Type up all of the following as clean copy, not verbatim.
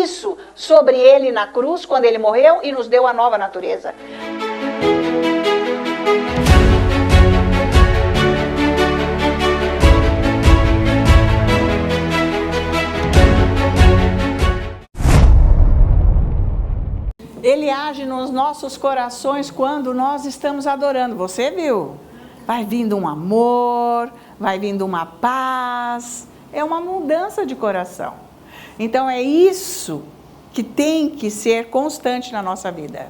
isso sobre ele na cruz, quando ele morreu e nos deu a nova natureza. Ele age nos nossos corações quando nós estamos adorando. Você viu? Vai vindo um amor, vai vindo uma paz. É uma mudança de coração. Então é isso que tem que ser constante na nossa vida.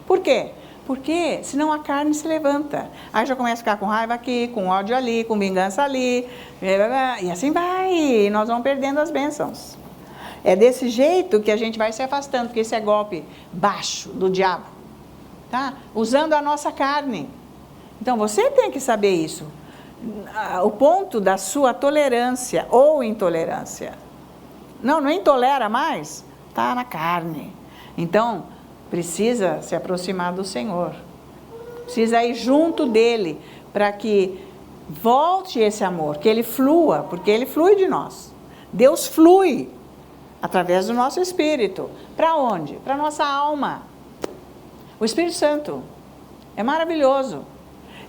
Por quê? Porque senão a carne se levanta. Aí já começa a ficar com raiva aqui, com ódio ali, com vingança ali. E assim vai. E nós vamos perdendo as bênçãos. É desse jeito que a gente vai se afastando, porque esse é golpe baixo do diabo, tá? Usando a nossa carne. Então você tem que saber isso. O ponto da sua tolerância ou intolerância. Não intolera mais? Está na carne. Então, precisa se aproximar do Senhor. Precisa ir junto dele, para que volte esse amor, que ele flua, porque ele flui de nós. Deus flui através do nosso espírito. Para onde? Para a nossa alma. O Espírito Santo é maravilhoso.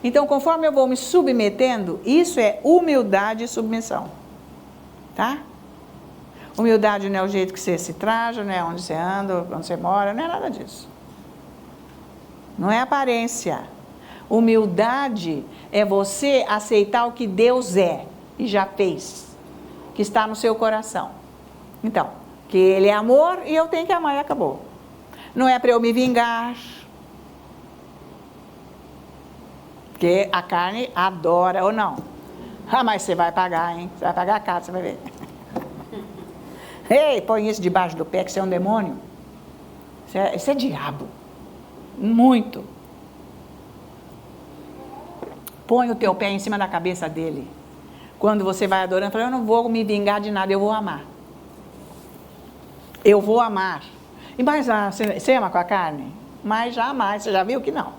Então, conforme eu vou me submetendo, isso é humildade e submissão. Tá? Humildade não é o jeito que você se traja, não é onde você anda, onde você mora, não é nada disso. Não é aparência. Humildade é você aceitar o que Deus é e já fez, que está no seu coração. Então, que ele é amor e eu tenho que amar e acabou. Não é para eu me vingar. Porque a carne adora ou não. Ah, mas você vai pagar, hein? Você vai pagar caro, você vai ver. Ei, põe isso debaixo do pé que você é um demônio. Isso é diabo. Muito. Põe o teu pé em cima da cabeça dele. Quando você vai adorando, fala, eu não vou me vingar de nada, eu vou amar. Eu vou amar. E mais, você ama com a carne? Mas jamais, você já viu que não.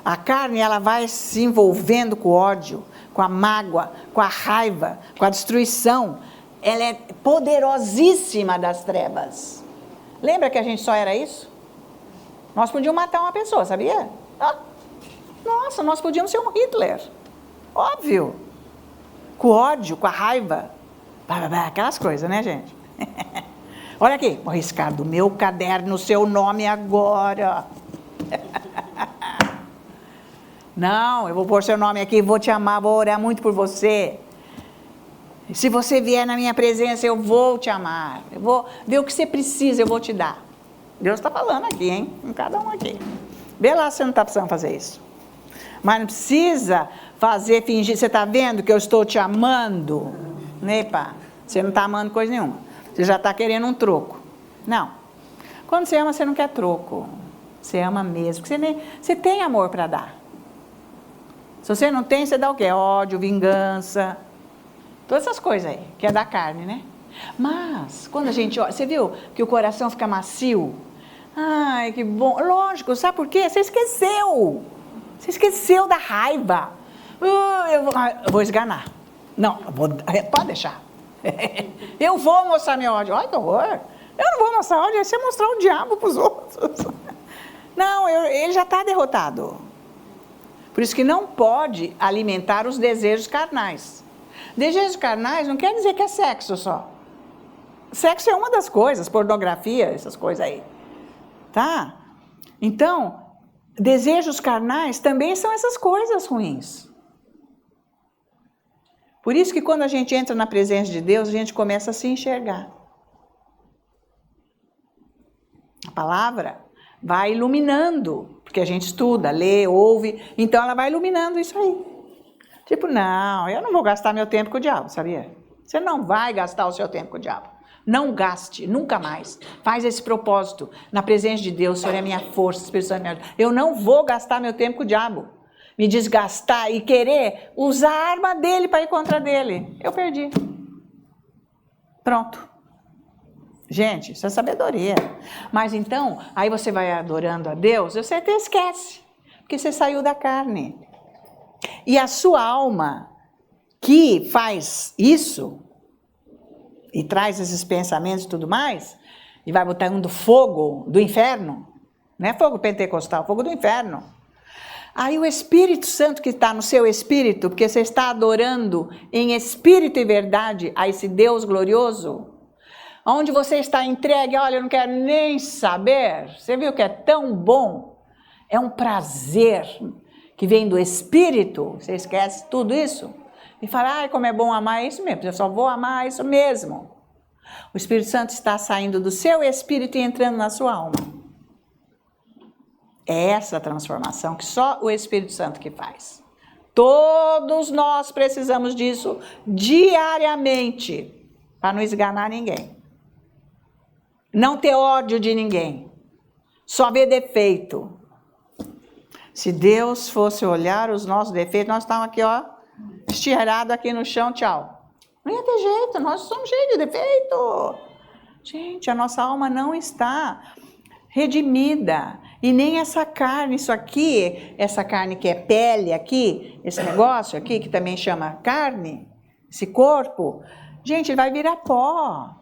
A carne, ela vai se envolvendo com o ódio, com a mágoa, com a raiva, com a destruição. Ela é poderosíssima das trevas. Lembra que a gente só era isso? Nós podíamos matar uma pessoa, sabia? Nossa, nós podíamos ser um Hitler. Óbvio. Com o ódio, com a raiva. Aquelas coisas, né, gente? Olha aqui, vou riscar do meu caderno o seu nome agora. Não, eu vou pôr seu nome aqui, vou te amar, vou orar muito por você. Se você vier na minha presença, eu vou te amar. Eu vou ver o que você precisa, eu vou te dar. Deus está falando aqui, hein? Em cada um aqui. Vê lá se você não está precisando fazer isso. Mas não precisa fingir. Você está vendo que eu estou te amando? Nepa, você não está amando coisa nenhuma. Você já está querendo um troco. Não. Quando você ama, você não quer troco. Você ama mesmo. Você tem amor para dar. Se você não tem, você dá o quê? Ódio, vingança. Todas essas coisas aí, que é da carne, né? Mas, quando a gente olha, você viu que o coração fica macio? Ai, que bom. Lógico, sabe por quê? Você esqueceu. Você esqueceu da raiva. Eu vou esganar. Não, pode deixar. Eu vou mostrar meu ódio. Olha que horror. Eu não vou mostrar ódio, é você mostrar o diabo para os outros. Não, ele já está derrotado. Por isso que não pode alimentar os desejos carnais. Desejos carnais não quer dizer que é sexo só. Sexo é uma das coisas, pornografia, essas coisas aí. Tá? Então, desejos carnais também são essas coisas ruins. Por isso que quando a gente entra na presença de Deus, a gente começa a se enxergar. A palavra vai iluminando, porque a gente estuda, lê, ouve, então ela vai iluminando isso aí. Tipo, não, eu não vou gastar meu tempo com o diabo, sabia? Você não vai gastar o seu tempo com o diabo. Não gaste, nunca mais. Faz esse propósito. Na presença de Deus, o Senhor é minha força, o Espírito Santo é minha ajuda. Eu não vou gastar meu tempo com o diabo. Me desgastar e querer usar a arma dele para ir contra dele. Eu perdi. Pronto. Gente, isso é sabedoria. Mas então, aí você vai adorando a Deus, você até esquece. Porque você saiu da carne. E a sua alma que faz isso e traz esses pensamentos e tudo mais, e vai botando fogo do inferno. Não é fogo pentecostal, fogo do inferno. Aí o Espírito Santo que está no seu espírito, porque você está adorando em espírito e verdade a esse Deus glorioso, onde você está entregue, olha, eu não quero nem saber, você viu que é tão bom, é um prazer que vem do Espírito, você esquece tudo isso, e fala, ai, como é bom amar isso mesmo, eu só vou amar isso mesmo. O Espírito Santo está saindo do seu espírito e entrando na sua alma. É essa transformação que só o Espírito Santo que faz. Todos nós precisamos disso diariamente, para não esganar ninguém. Não ter ódio de ninguém, só ver defeito. Se Deus fosse olhar os nossos defeitos, nós estávamos aqui, ó, estirado aqui no chão, tchau. Não ia ter jeito, nós somos cheios de defeito. Gente, a nossa alma não está redimida. E nem essa carne, isso aqui, essa carne que é pele aqui, esse negócio aqui, que também chama carne, esse corpo, gente, vai virar pó.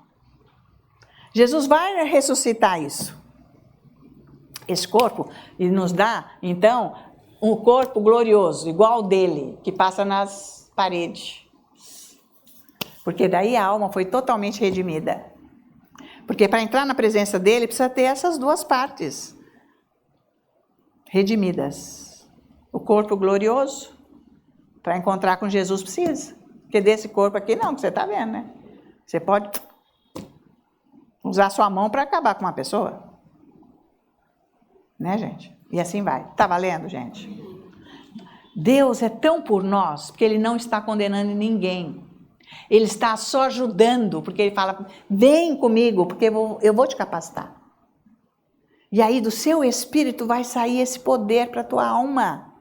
Jesus vai ressuscitar isso. Esse corpo, e nos dá, então, um corpo glorioso, igual ao dele, que passa nas paredes. Porque daí a alma foi totalmente redimida. Porque para entrar na presença dele, precisa ter essas duas partes redimidas. O corpo glorioso, para encontrar com Jesus precisa. Porque desse corpo aqui não, que você está vendo, né? Você pode usar sua mão para acabar com uma pessoa. Né, gente? E assim vai. Tá valendo, gente? Deus é tão por nós, porque Ele não está condenando ninguém. Ele está só ajudando, porque Ele fala, vem comigo, porque eu vou te capacitar. E aí do seu espírito vai sair esse poder para a tua alma,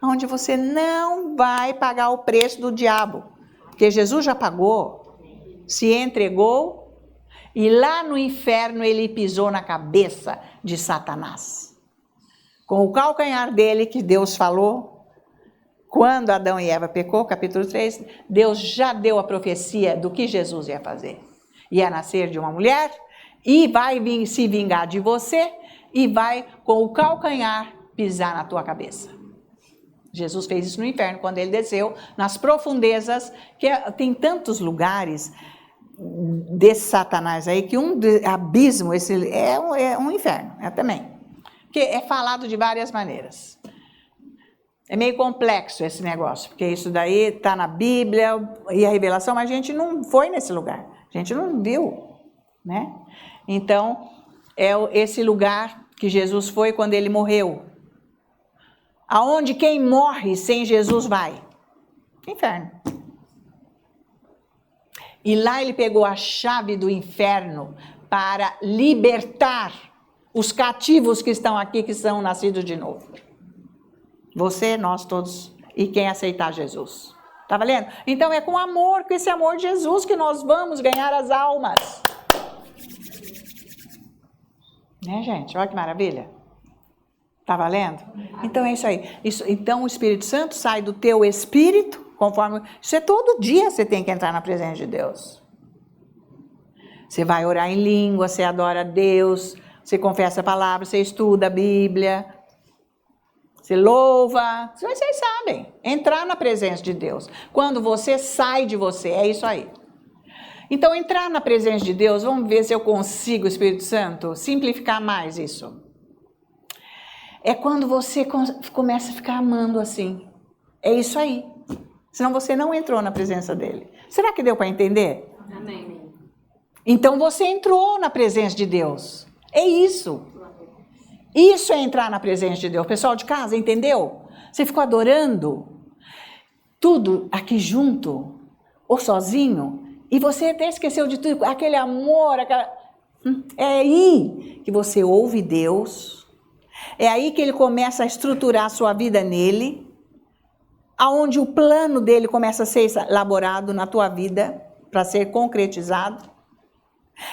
onde você não vai pagar o preço do diabo, porque Jesus já pagou, se entregou, e lá no inferno ele pisou na cabeça de Satanás. Com o calcanhar dele, que Deus falou, quando Adão e Eva pecou, capítulo 3, Deus já deu a profecia do que Jesus ia fazer. Ia nascer de uma mulher, e vai se vingar de você, e vai com o calcanhar pisar na tua cabeça. Jesus fez isso no inferno, quando ele desceu nas profundezas, que tem tantos lugares desse Satanás aí, que abismo, esse é um inferno, também. Porque é falado de várias maneiras. É meio complexo esse negócio, porque isso daí está na Bíblia e a revelação, mas a gente não foi nesse lugar, a gente não viu, né? Então, é esse lugar que Jesus foi quando ele morreu. Aonde quem morre sem Jesus vai? Inferno. E lá ele pegou a chave do inferno para libertar os cativos que estão aqui, que são nascidos de novo. Você, nós todos, e quem aceitar Jesus. Tá valendo? Então é com amor, com esse amor de Jesus, que nós vamos ganhar as almas. Né, gente? Olha que maravilha. Tá valendo? Então é isso aí. Então o Espírito Santo sai do teu espírito, conforme... Isso é todo dia você tem que entrar na presença de Deus. Você vai orar em língua, você adora a Deus, você confessa a palavra, você estuda a Bíblia, você louva. Vocês sabem, entrar na presença de Deus. Quando você sai de você, é isso aí. Então, entrar na presença de Deus, vamos ver se eu consigo, Espírito Santo, simplificar mais isso. É quando você começa a ficar amando assim. É isso aí. Senão você não entrou na presença dele. Será que deu para entender? Amém. Então você entrou na presença de Deus. É isso. Isso é entrar na presença de Deus. Pessoal de casa, entendeu? Você ficou adorando tudo aqui junto, ou sozinho, e você até esqueceu de tudo, aquele amor, é aí que você ouve Deus, é aí que ele começa a estruturar a sua vida nele, aonde o plano dele começa a ser elaborado na tua vida, para ser concretizado.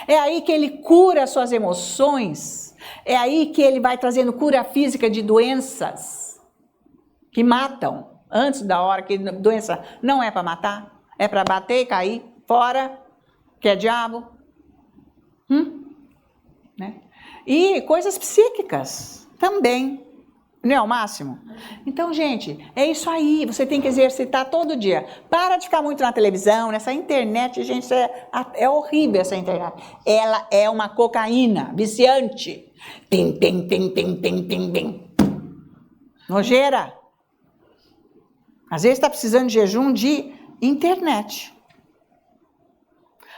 É aí que ele cura as suas emoções, é aí que ele vai trazendo cura física de doenças que matam, antes da hora, que doença não é para matar, é para bater e cair, fora, que é diabo. né? E coisas psíquicas também. Não é o máximo? Então, gente, é isso aí. Você tem que exercitar todo dia. Para de ficar muito na televisão, nessa internet, gente, é horrível essa internet. Ela é uma cocaína viciante. Tim, tim, tim, tim, tim, tim, tim. Nojeira. Às vezes está precisando de jejum de internet.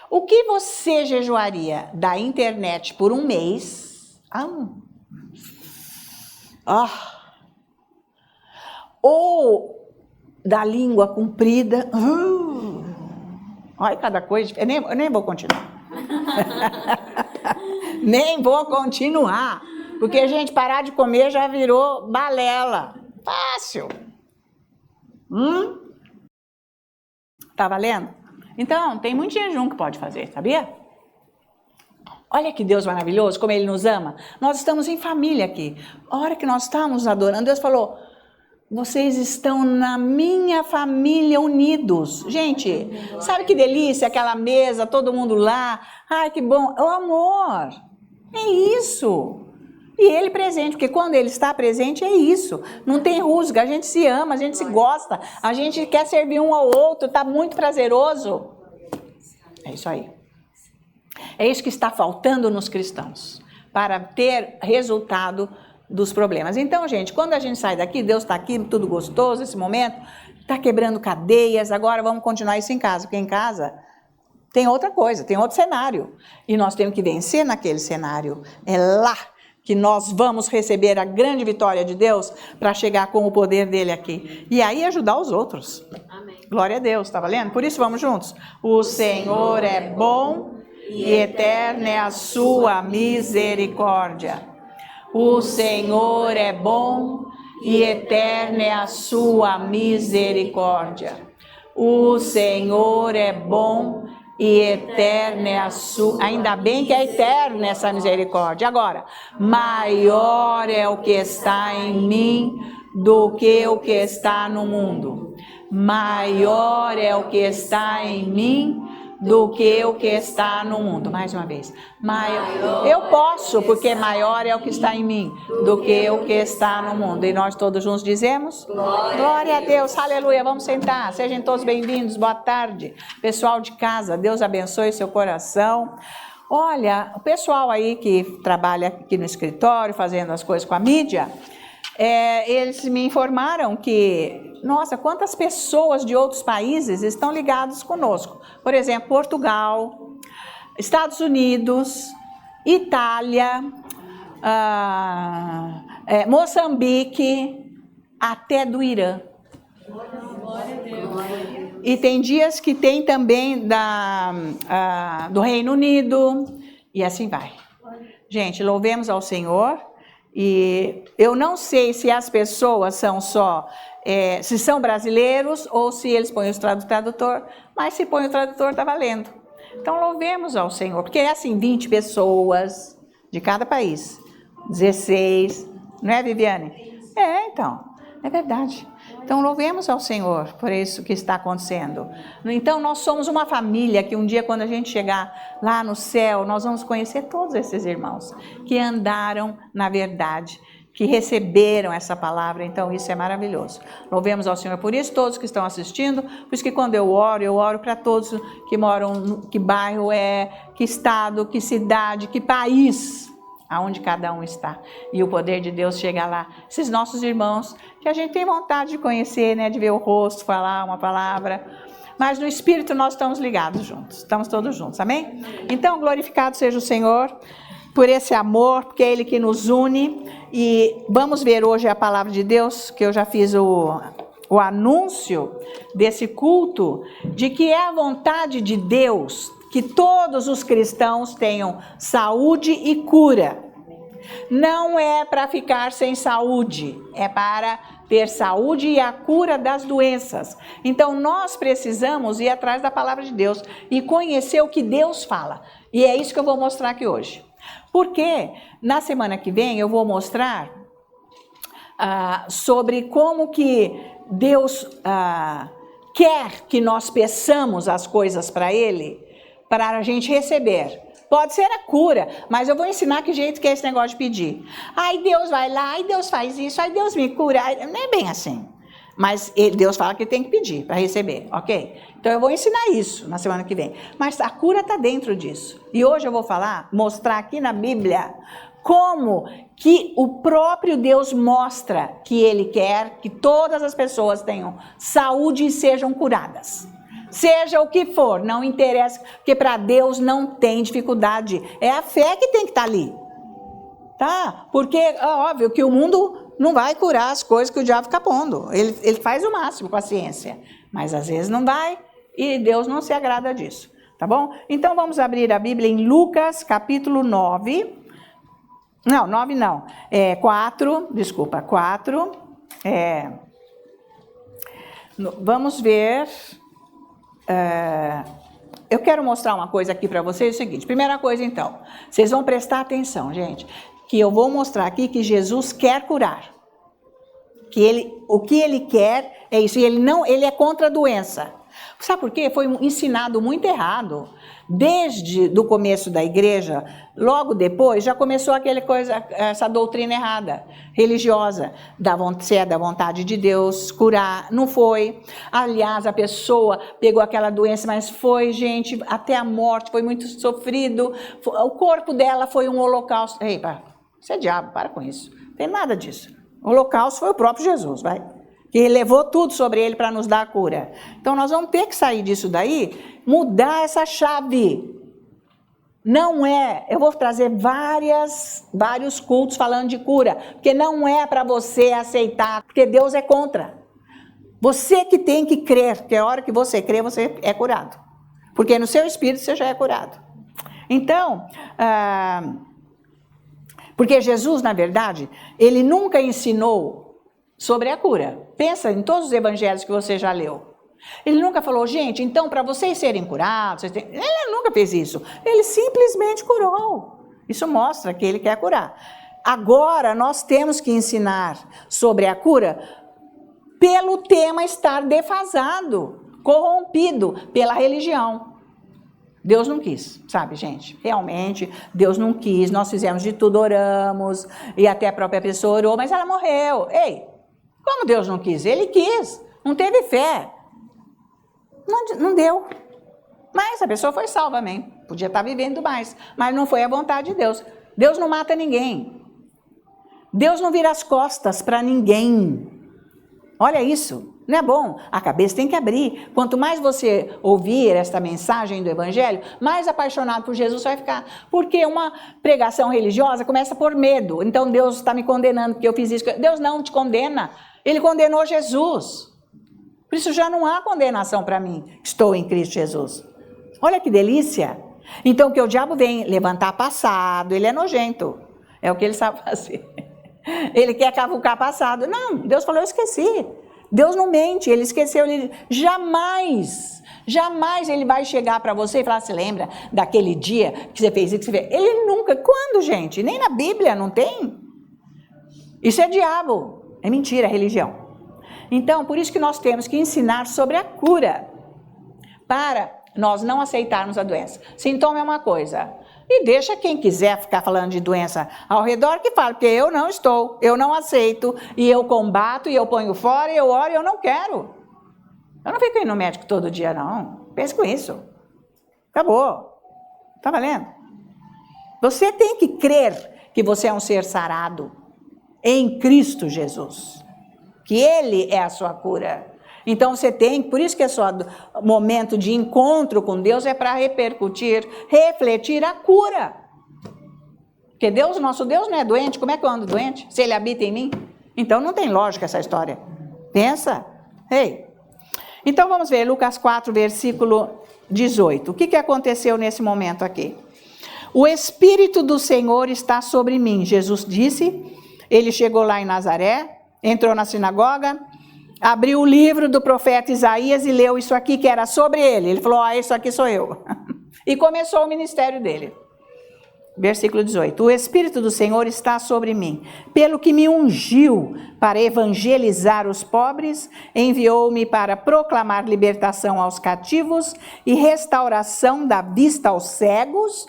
O que você jejuaria da internet por um mês? Ou da língua comprida? Olha cada coisa. Eu nem vou continuar. Nem vou continuar. Porque, gente, parar de comer já virou balela. Fácil. Tá valendo? Então, tem muito jejum que pode fazer, sabia? Olha que Deus maravilhoso, como Ele nos ama. Nós estamos em família aqui. A hora que nós estamos adorando, Deus falou, vocês estão na minha família unidos. Gente, sabe que delícia aquela mesa, todo mundo lá. Ai, que bom. O amor. É isso. E Ele presente, porque quando Ele está presente é isso. Não tem rusga, a gente se ama, a gente se gosta, a gente quer servir um ao outro, está muito prazeroso. É isso aí. É isso que está faltando nos cristãos, para ter resultado dos problemas. Então, gente, quando a gente sai daqui, Deus está aqui, tudo gostoso, esse momento, está quebrando cadeias, agora vamos continuar isso em casa, porque em casa tem outra coisa, tem outro cenário. E nós temos que vencer naquele cenário. É lá que nós vamos receber a grande vitória de Deus para chegar com o poder dele aqui. E aí ajudar os outros. Amém. Glória a Deus, tá valendo? Por isso vamos juntos. O Senhor é bom e eterna é a sua misericórdia. O Senhor é bom e eterna é a sua misericórdia. O Senhor é bom e eterna é a sua... Ainda bem que é eterna essa misericórdia. Agora, maior é o que está em mim do que o que está no mundo. Maior é o que está em mim do que o que está no mundo. Mais uma vez. Maior. Eu posso, porque maior é o que está em mim do que o que está no mundo. E nós todos juntos dizemos? Glória a Deus, aleluia. Vamos sentar. Sejam todos bem-vindos. Boa tarde. Pessoal de casa, Deus abençoe seu coração. Olha, o pessoal aí que trabalha aqui no escritório, fazendo as coisas com a mídia, eles me informaram que, nossa, quantas pessoas de outros países estão ligados conosco. Por exemplo, Portugal, Estados Unidos, Itália, Moçambique, até do Irã. E tem dias que tem também do Reino Unido, e assim vai. Gente, louvemos ao Senhor. E eu não sei se as pessoas são só, se são brasileiros ou se eles põem o tradutor, mas se põe o tradutor, está valendo. Então, louvemos ao Senhor, porque é assim, 20 pessoas de cada país, 16, não é, Viviane? Então, é verdade. Então, louvemos ao Senhor por isso que está acontecendo. Então, nós somos uma família que um dia, quando a gente chegar lá no céu, nós vamos conhecer todos esses irmãos que andaram na verdade, que receberam essa palavra. Então, isso é maravilhoso. Louvemos ao Senhor por isso, todos que estão assistindo. Por isso que quando eu oro para todos que moram, que bairro que estado, que cidade, que país, aonde cada um está. E o poder de Deus chega lá. Esses nossos irmãos, que a gente tem vontade de conhecer, né, de ver o rosto, falar uma palavra. Mas no Espírito nós estamos ligados juntos. Estamos todos juntos, amém? Então, glorificado seja o Senhor por esse amor, porque é Ele que nos une. E vamos ver hoje a palavra de Deus, que eu já fiz o anúncio desse culto, de que é a vontade de Deus que todos os cristãos tenham saúde e cura. Não é para ficar sem saúde, é para ter saúde e a cura das doenças. Então nós precisamos ir atrás da palavra de Deus e conhecer o que Deus fala. E é isso que eu vou mostrar aqui hoje. Porque na semana que vem eu vou mostrar sobre como que Deus quer que nós peçamos as coisas para Ele, para a gente receber. pode ser a cura, mas eu vou ensinar que jeito que é esse negócio de pedir. Ai, Deus vai lá, ai, Deus faz isso, ai, Deus me cura. Ai, não é bem assim. Mas Deus fala que tem que pedir para receber, ok? Então eu vou ensinar isso na semana que vem. Mas a cura está dentro disso. E hoje eu vou mostrar aqui na Bíblia como que o próprio Deus mostra que Ele quer que todas as pessoas tenham saúde e sejam curadas. Seja o que for, não interessa, porque para Deus não tem dificuldade. É a fé que tem que estar ali. Tá? Porque é óbvio que o mundo não vai curar as coisas que o diabo fica pondo. Ele faz o máximo com a ciência, mas às vezes não vai e Deus não se agrada disso, tá bom? Então vamos abrir a Bíblia em Lucas capítulo 9. Não, 9 não. 4, desculpa, 4. Vamos ver. Eu quero mostrar uma coisa aqui para vocês, é o seguinte. Primeira coisa então, vocês vão prestar atenção, gente, que eu vou mostrar aqui que Jesus quer curar. O que ele quer é isso, e ele é contra a doença. Sabe por quê? Foi ensinado muito errado. Desde o começo da igreja, logo depois, já começou essa doutrina errada, religiosa, se é da vontade de Deus curar, não foi. Aliás, a pessoa pegou aquela doença, mas foi, gente, até a morte, foi muito sofrido, o corpo dela foi um holocausto. Ei, você é diabo, para com isso, não tem nada disso. O holocausto foi o próprio Jesus, que levou tudo sobre ele para nos dar a cura. Então nós vamos ter que sair disso daí, mudar essa chave. Não é, eu vou trazer vários cultos falando de cura, porque não é para você aceitar, porque Deus é contra. Você que tem que crer, porque a hora que você crê, você é curado. Porque no seu espírito você já é curado. Então, porque Jesus, na verdade, ele nunca ensinou sobre a cura. Pensa em todos os evangelhos que você já leu. Ele nunca falou, gente, então para vocês serem curados, ele nunca fez isso. Ele simplesmente curou. Isso mostra que ele quer curar. Agora nós temos que ensinar sobre a cura pelo tema estar defasado, corrompido pela religião. Deus não quis, sabe, gente? Realmente, Deus não quis, nós fizemos de tudo, oramos, e até a própria pessoa orou, mas ela morreu. Ei, como Deus não quis? Ele quis, não teve fé. Não deu. Mas a pessoa foi salva, amém. Podia estar vivendo mais, mas não foi a vontade de Deus. Deus não mata ninguém. Deus não vira as costas para ninguém. Olha isso, não é bom? A cabeça tem que abrir. Quanto mais você ouvir esta mensagem do Evangelho, mais apaixonado por Jesus você vai ficar. Porque uma pregação religiosa começa por medo. Então Deus está me condenando porque eu fiz isso. Deus não te condena. Ele condenou Jesus. Por isso já não há condenação para mim. Estou em Cristo Jesus. Olha que delícia. Então que o diabo vem levantar passado, ele é nojento. É o que ele sabe fazer. Ele quer cavucar passado. Não, Deus falou, eu esqueci. Deus não mente, ele esqueceu. Jamais ele vai chegar para você e falar, se lembra daquele dia que você fez isso, que você fez? Ele nunca, quando, gente? Nem na Bíblia não tem. Isso é diabo, é mentira, é religião. Então, por isso que nós temos que ensinar sobre a cura, para nós não aceitarmos a doença. Sintoma é uma coisa, e deixa quem quiser ficar falando de doença ao redor que fala, porque eu não estou, eu não aceito, e eu combato, e eu ponho fora, e eu oro, e eu não quero. Eu não fico indo no médico todo dia, não. Pense com isso. Acabou. Tá valendo? Você tem que crer que você é um ser sarado em Cristo Jesus. Que Ele é a sua cura. Então você tem, por isso que é só momento de encontro com Deus é para repercutir, refletir a cura. Porque Deus, nosso Deus não é doente, como é que eu ando doente? Se Ele habita em mim? Então não tem lógica essa história. Pensa. Ei. Então vamos ver Lucas 4, versículo 18. O que aconteceu nesse momento aqui? O Espírito do Senhor está sobre mim, Jesus disse. Ele chegou lá em Nazaré, entrou na sinagoga, abriu o livro do profeta Isaías e leu isso aqui que era sobre ele. Ele falou, isso aqui sou eu. E começou o ministério dele. Versículo 18. O Espírito do Senhor está sobre mim, pelo que me ungiu para evangelizar os pobres, enviou-me para proclamar libertação aos cativos e restauração da vista aos cegos,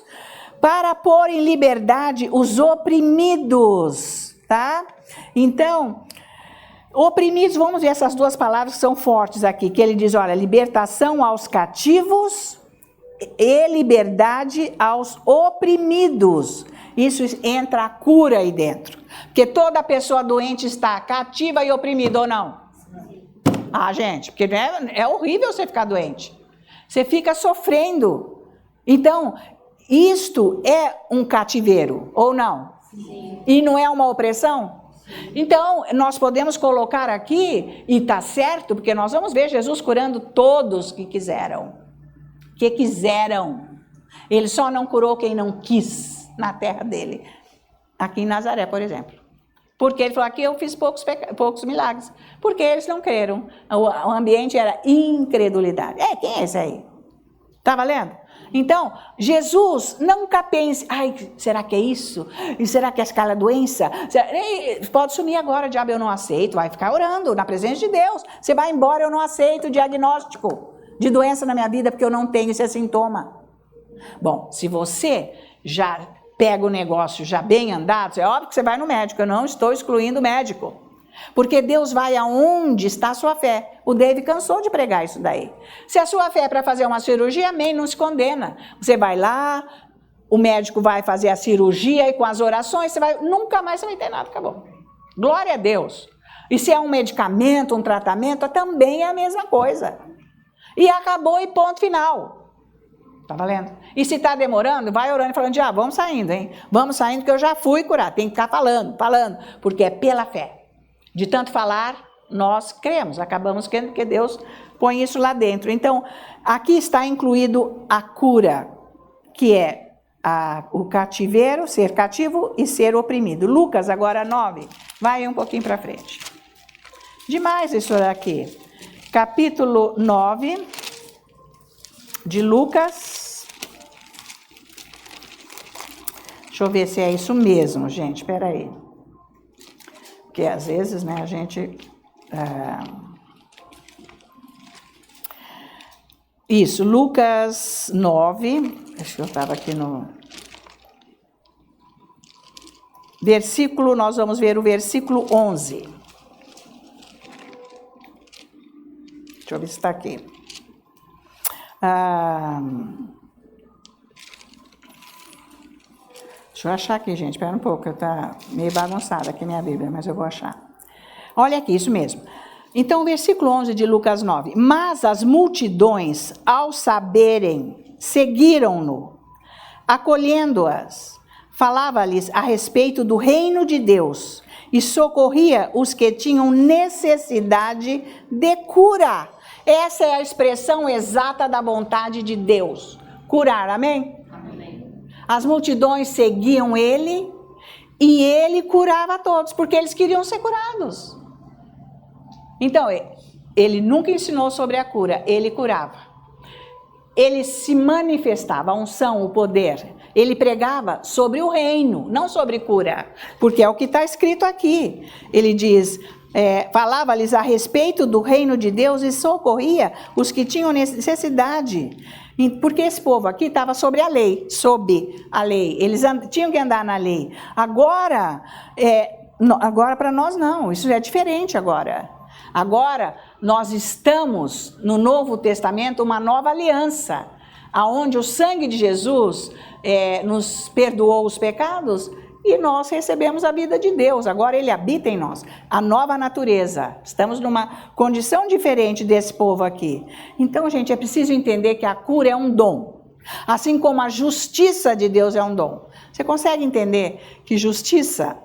para pôr em liberdade os oprimidos, tá? Então, oprimidos, vamos ver essas duas palavras que são fortes aqui, que ele diz, olha, libertação aos cativos e liberdade aos oprimidos. Isso entra a cura aí dentro. Porque toda pessoa doente está cativa e oprimida, ou não? Ah, gente, porque é horrível você ficar doente. Você fica sofrendo. Então, isto é um cativeiro, ou não? Sim. E não é uma opressão? Então, nós podemos colocar aqui, e está certo, porque nós vamos ver Jesus curando todos que quiseram. Ele só não curou quem não quis na terra dele. Aqui em Nazaré, por exemplo. Porque ele falou, aqui eu fiz poucos milagres. Porque eles não creram. O ambiente era incredulidade. Quem é esse aí? Tá valendo? Então, Jesus nunca pense, ai, será que é isso? E será que é aquela doença? Pode sumir agora, diabo, eu não aceito. Vai ficar orando na presença de Deus. Você vai embora, eu não aceito o diagnóstico de doença na minha vida, porque eu não tenho esse sintoma. Bom, se você já pega o negócio já bem andado, é óbvio que você vai no médico, eu não estou excluindo o médico. Porque Deus vai aonde está a sua fé. O David cansou de pregar isso daí. Se a sua fé é para fazer uma cirurgia, amém, não se condena. Você vai lá, o médico vai fazer a cirurgia e com as orações, nunca mais você vai ter nada, acabou. Glória a Deus. E se é um medicamento, um tratamento, também é a mesma coisa. E acabou e ponto final. Tá valendo? E se tá demorando, vai orando e falando, vamos saindo, hein? Vamos saindo que eu já fui curar. Tem que ficar falando, porque é pela fé. De tanto falar, nós cremos, acabamos crendo que Deus põe isso lá dentro. Então, aqui está incluído a cura, que é o cativeiro, ser cativo e ser oprimido. Lucas, agora 9, vai um pouquinho para frente. Demais isso aqui. Capítulo 9 de Lucas. Deixa eu ver se é isso mesmo, gente, espera aí. Porque às vezes, né, a gente... Isso, Lucas 9, acho que eu estava aqui no... Versículo, nós vamos ver o versículo 11. Deixa eu ver se está aqui. Deixa eu achar aqui, gente, espera um pouco, está meio bagunçada aqui minha Bíblia, mas eu vou achar. Olha aqui, isso mesmo. Então, versículo 11 de Lucas 9. Mas as multidões, ao saberem, seguiram-no, acolhendo-as, falava-lhes a respeito do reino de Deus e socorria os que tinham necessidade de cura. Essa é a expressão exata da vontade de Deus, curar, amém? As multidões seguiam ele e ele curava a todos, porque eles queriam ser curados. Então, ele nunca ensinou sobre a cura, ele curava. Ele se manifestava, a unção, o poder. Ele pregava sobre o reino, não sobre cura, porque é o que está escrito aqui. Ele diz, falava-lhes a respeito do reino de Deus e socorria os que tinham necessidade. Porque esse povo aqui estava sob a lei, eles tinham que andar na lei. Agora para nós não, isso é diferente agora. Agora nós estamos no Novo Testamento, uma nova aliança, aonde o sangue de Jesus nos perdoou os pecados e nós recebemos a vida de Deus. Agora ele habita em nós, a nova natureza. Estamos numa condição diferente desse povo aqui. Então, gente, é preciso entender que a cura é um dom, assim como a justiça de Deus é um dom. Você consegue entender que justiça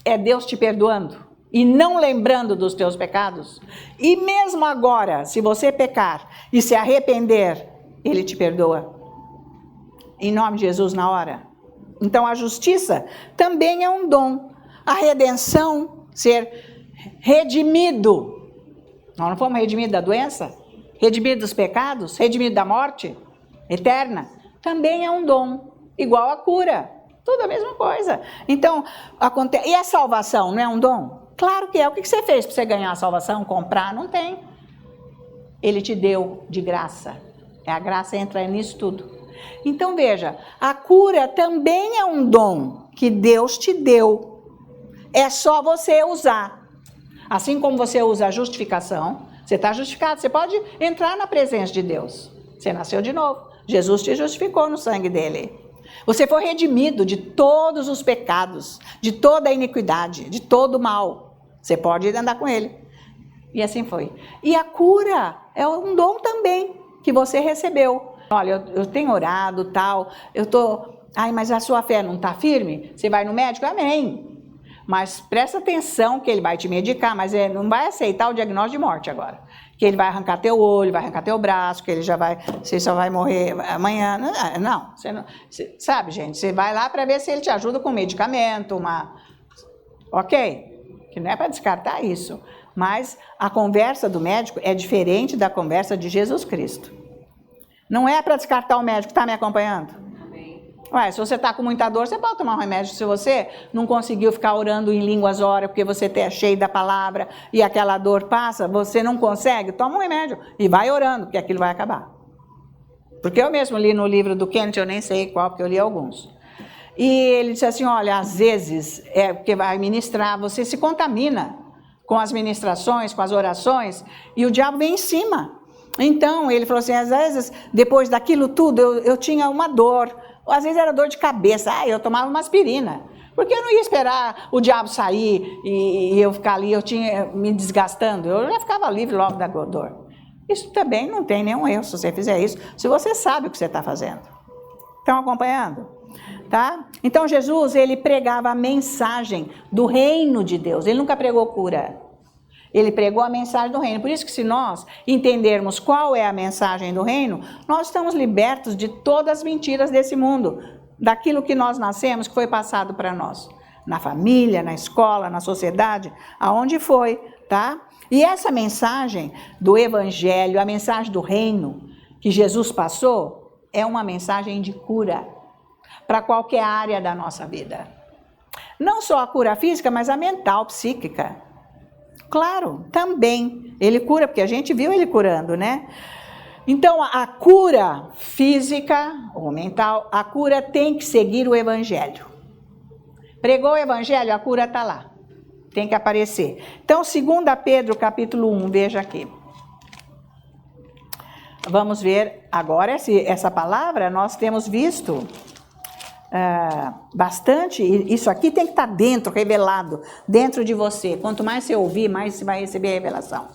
é Deus te perdoando e não lembrando dos teus pecados? E mesmo agora, se você pecar e se arrepender, ele te perdoa. Em nome de Jesus, na hora. Então, a justiça também é um dom. A redenção, ser redimido. Nós não fomos redimidos da doença? Redimidos dos pecados? Redimidos da morte eterna? Também é um dom. Igual a cura. Tudo a mesma coisa. Então, e a salvação não é um dom? Claro que é. O que você fez para você ganhar a salvação? Comprar? Não tem. Ele te deu de graça. A graça entra nisso tudo. Então veja, a cura também é um dom que Deus te deu. É só você usar. Assim como você usa a justificação, você está justificado, você pode entrar na presença de Deus. Você nasceu de novo. Jesus te justificou no sangue dele. Você foi redimido de todos os pecados, de toda a iniquidade, de todo o mal. Você pode andar com ele. E assim foi. E a cura é um dom também que você recebeu. Olha, eu tenho orado, tal, mas a sua fé não está firme? Você vai no médico? Amém. Mas presta atenção que ele vai te medicar, mas ele não vai aceitar o diagnóstico de morte agora. Que ele vai arrancar teu olho, vai arrancar teu braço, que você só vai morrer amanhã. Não, sabe, gente, você vai lá para ver se ele te ajuda com medicamento, ok? Que não é para descartar isso. Mas a conversa do médico é diferente da conversa de Jesus Cristo. Não é para descartar o médico, está me acompanhando? Ué, se você está com muita dor, você pode tomar um remédio. Se você não conseguiu ficar orando em línguas horas porque você é cheio da palavra e aquela dor passa, você não consegue, toma um remédio e vai orando, porque aquilo vai acabar. Porque eu mesmo li no livro do Kenneth, eu nem sei qual, porque eu li alguns. E ele disse assim, olha, às vezes, porque vai ministrar, você se contamina com as ministrações, com as orações, e o diabo vem em cima. Então, ele falou assim, às vezes, depois daquilo tudo, eu tinha uma dor. Às vezes era dor de cabeça, eu tomava uma aspirina, porque eu não ia esperar o diabo sair e eu ficar ali, eu tinha me desgastando, eu já ficava livre logo da dor. Isso também não tem nenhum erro se você fizer isso, se você sabe o que você está fazendo. Estão acompanhando? Tá? Então Jesus, ele pregava a mensagem do reino de Deus, ele nunca pregou cura. Ele pregou a mensagem do reino. Por isso que se nós entendermos qual é a mensagem do reino, nós estamos libertos de todas as mentiras desse mundo, daquilo que nós nascemos, que foi passado para nós, na família, na escola, na sociedade, aonde foi, tá? E essa mensagem do evangelho, a mensagem do reino que Jesus passou, é uma mensagem de cura para qualquer área da nossa vida. Não só a cura física, mas a mental, psíquica. Claro, também. Ele cura, porque a gente viu ele curando, né? Então, a cura física ou mental, a cura tem que seguir o evangelho. Pregou o evangelho, a cura está lá. Tem que aparecer. Então, 2 Pedro, capítulo 1, veja aqui. Vamos ver agora essa palavra, nós temos visto bastante, isso aqui tem que estar dentro, revelado, dentro de você. Quanto mais você ouvir, mais você vai receber a revelação.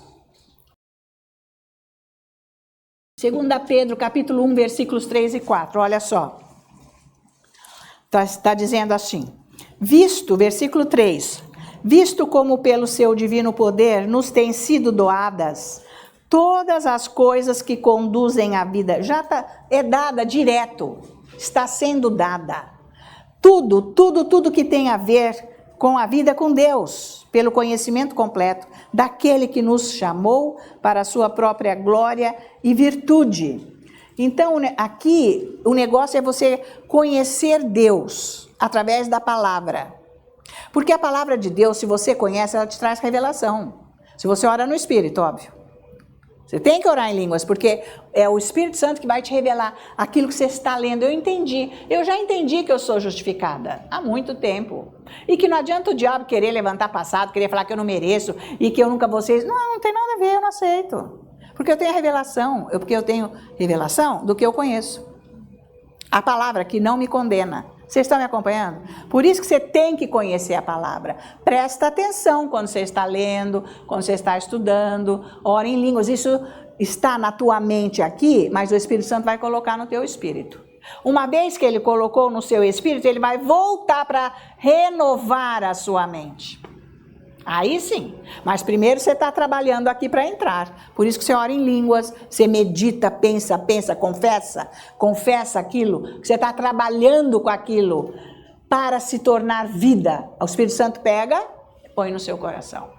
2 Pedro, capítulo 1, versículos 3 e 4, olha só. Está dizendo assim, versículo 3, visto como pelo seu divino poder nos têm sido doadas todas as coisas que conduzem à vida, já é dada direto, está sendo dada. Tudo que tem a ver com a vida com Deus, pelo conhecimento completo daquele que nos chamou para a sua própria glória e virtude. Então, aqui, o negócio é você conhecer Deus através da palavra. Porque a palavra de Deus, se você conhece, ela te traz revelação. Se você ora no Espírito, óbvio. Você tem que orar em línguas, porque é o Espírito Santo que vai te revelar aquilo que você está lendo. Eu já entendi que eu sou justificada há muito tempo. E que não adianta o diabo querer levantar passado, querer falar que eu não mereço e que eu nunca vou ser. Não tem nada a ver, eu não aceito. Porque eu tenho a revelação, porque eu tenho revelação do que eu conheço. A palavra que não me condena. Vocês estão me acompanhando? Por isso que você tem que conhecer a palavra. Presta atenção quando você está lendo, quando você está estudando. Ora em línguas. Isso está na tua mente aqui, mas o Espírito Santo vai colocar no teu espírito. Uma vez que ele colocou no seu espírito, ele vai voltar para renovar a sua mente. Aí sim, mas primeiro você está trabalhando aqui para entrar. Por isso que você ora em línguas, você medita, pensa, confessa aquilo, que você está trabalhando com aquilo para se tornar vida. O Espírito Santo pega, põe no seu coração.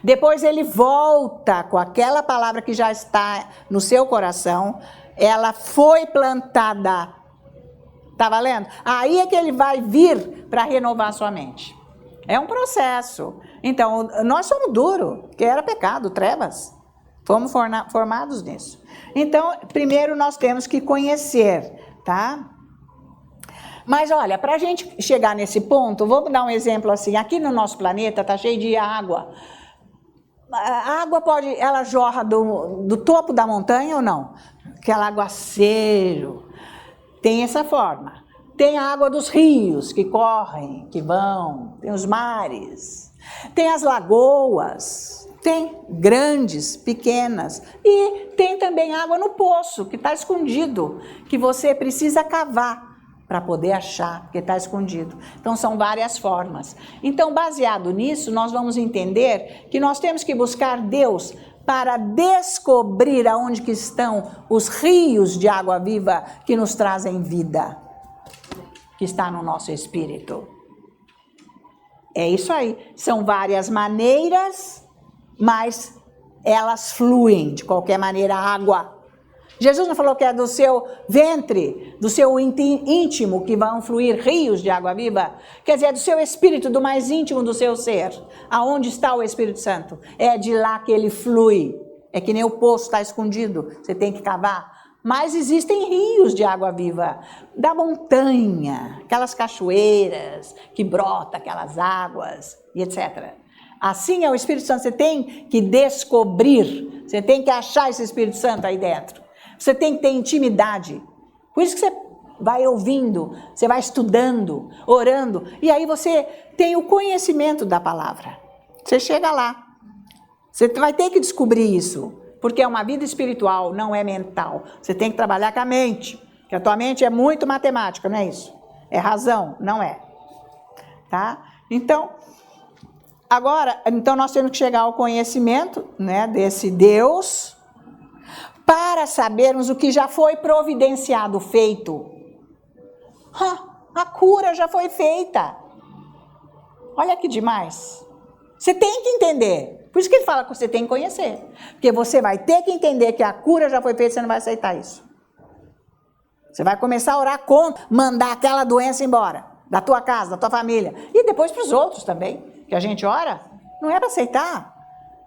Depois ele volta com aquela palavra que já está no seu coração, ela foi plantada. Tá valendo? Aí é que ele vai vir para renovar a sua mente. É um processo. Então, nós somos duros, que era pecado, trevas. Fomos formados nisso. Então, primeiro nós temos que conhecer tá? Mas olha, para a gente chegar nesse ponto, vamos dar um exemplo assim, aqui no nosso planeta está cheio de água. A água ela jorra do topo da montanha ou não? Aquela aguaceiro, tem essa forma. Tem a água dos rios que correm, que vão, tem os mares, tem as lagoas, tem grandes, pequenas, e tem também água no poço, que está escondido, que você precisa cavar para poder achar, porque está escondido. Então, são várias formas. Então, baseado nisso, nós vamos entender que nós temos que buscar Deus para descobrir aonde que estão os rios de água viva que nos trazem vida, que está no nosso espírito. É isso aí. São várias maneiras, mas elas fluem de qualquer maneira, a água. Jesus não falou que é do seu ventre, do seu íntimo, que vão fluir rios de água viva? Quer dizer, é do seu espírito, do mais íntimo do seu ser. Aonde está o Espírito Santo? É de lá que ele flui. É que nem o poço está escondido, você tem que cavar. Mas existem rios de água viva, da montanha, aquelas cachoeiras que brotam aquelas águas, e etc. Assim é o Espírito Santo, você tem que descobrir, você tem que achar esse Espírito Santo aí dentro. Você tem que ter intimidade. Por isso que você vai ouvindo, você vai estudando, orando, e aí você tem o conhecimento da palavra. Você chega lá. Você vai ter que descobrir isso, porque é uma vida espiritual, não é mental. Você tem que trabalhar com a mente, porque a tua mente é muito matemática, não é isso? É razão, não é. Tá? Então, agora, nós temos que chegar ao conhecimento, né, desse Deus, para sabermos o que já foi providenciado, feito. A cura já foi feita. Olha que demais. Você tem que entender. Por isso que ele fala que você tem que conhecer. Porque você vai ter que entender que a cura já foi feita, você não vai aceitar isso. Você vai começar a orar contra, mandar aquela doença embora, da tua casa, da tua família. E depois para os outros também, que a gente ora, não é para aceitar.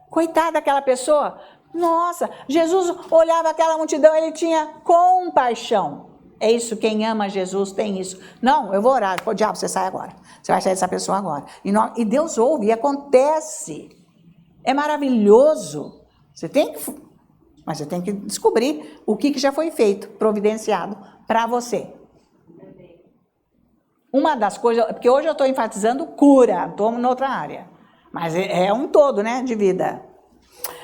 Coitada daquela pessoa. Nossa, Jesus olhava aquela multidão, ele tinha compaixão. É isso, quem ama Jesus tem isso. Não, eu vou orar, pô, diabo, você sai agora. Você vai sair dessa pessoa agora. E Deus ouve, e acontece. É maravilhoso. Mas você tem que descobrir o que já foi feito, providenciado para você. Uma das coisas, porque hoje eu estou enfatizando cura, estou em outra área. Mas é um todo, né, de vida.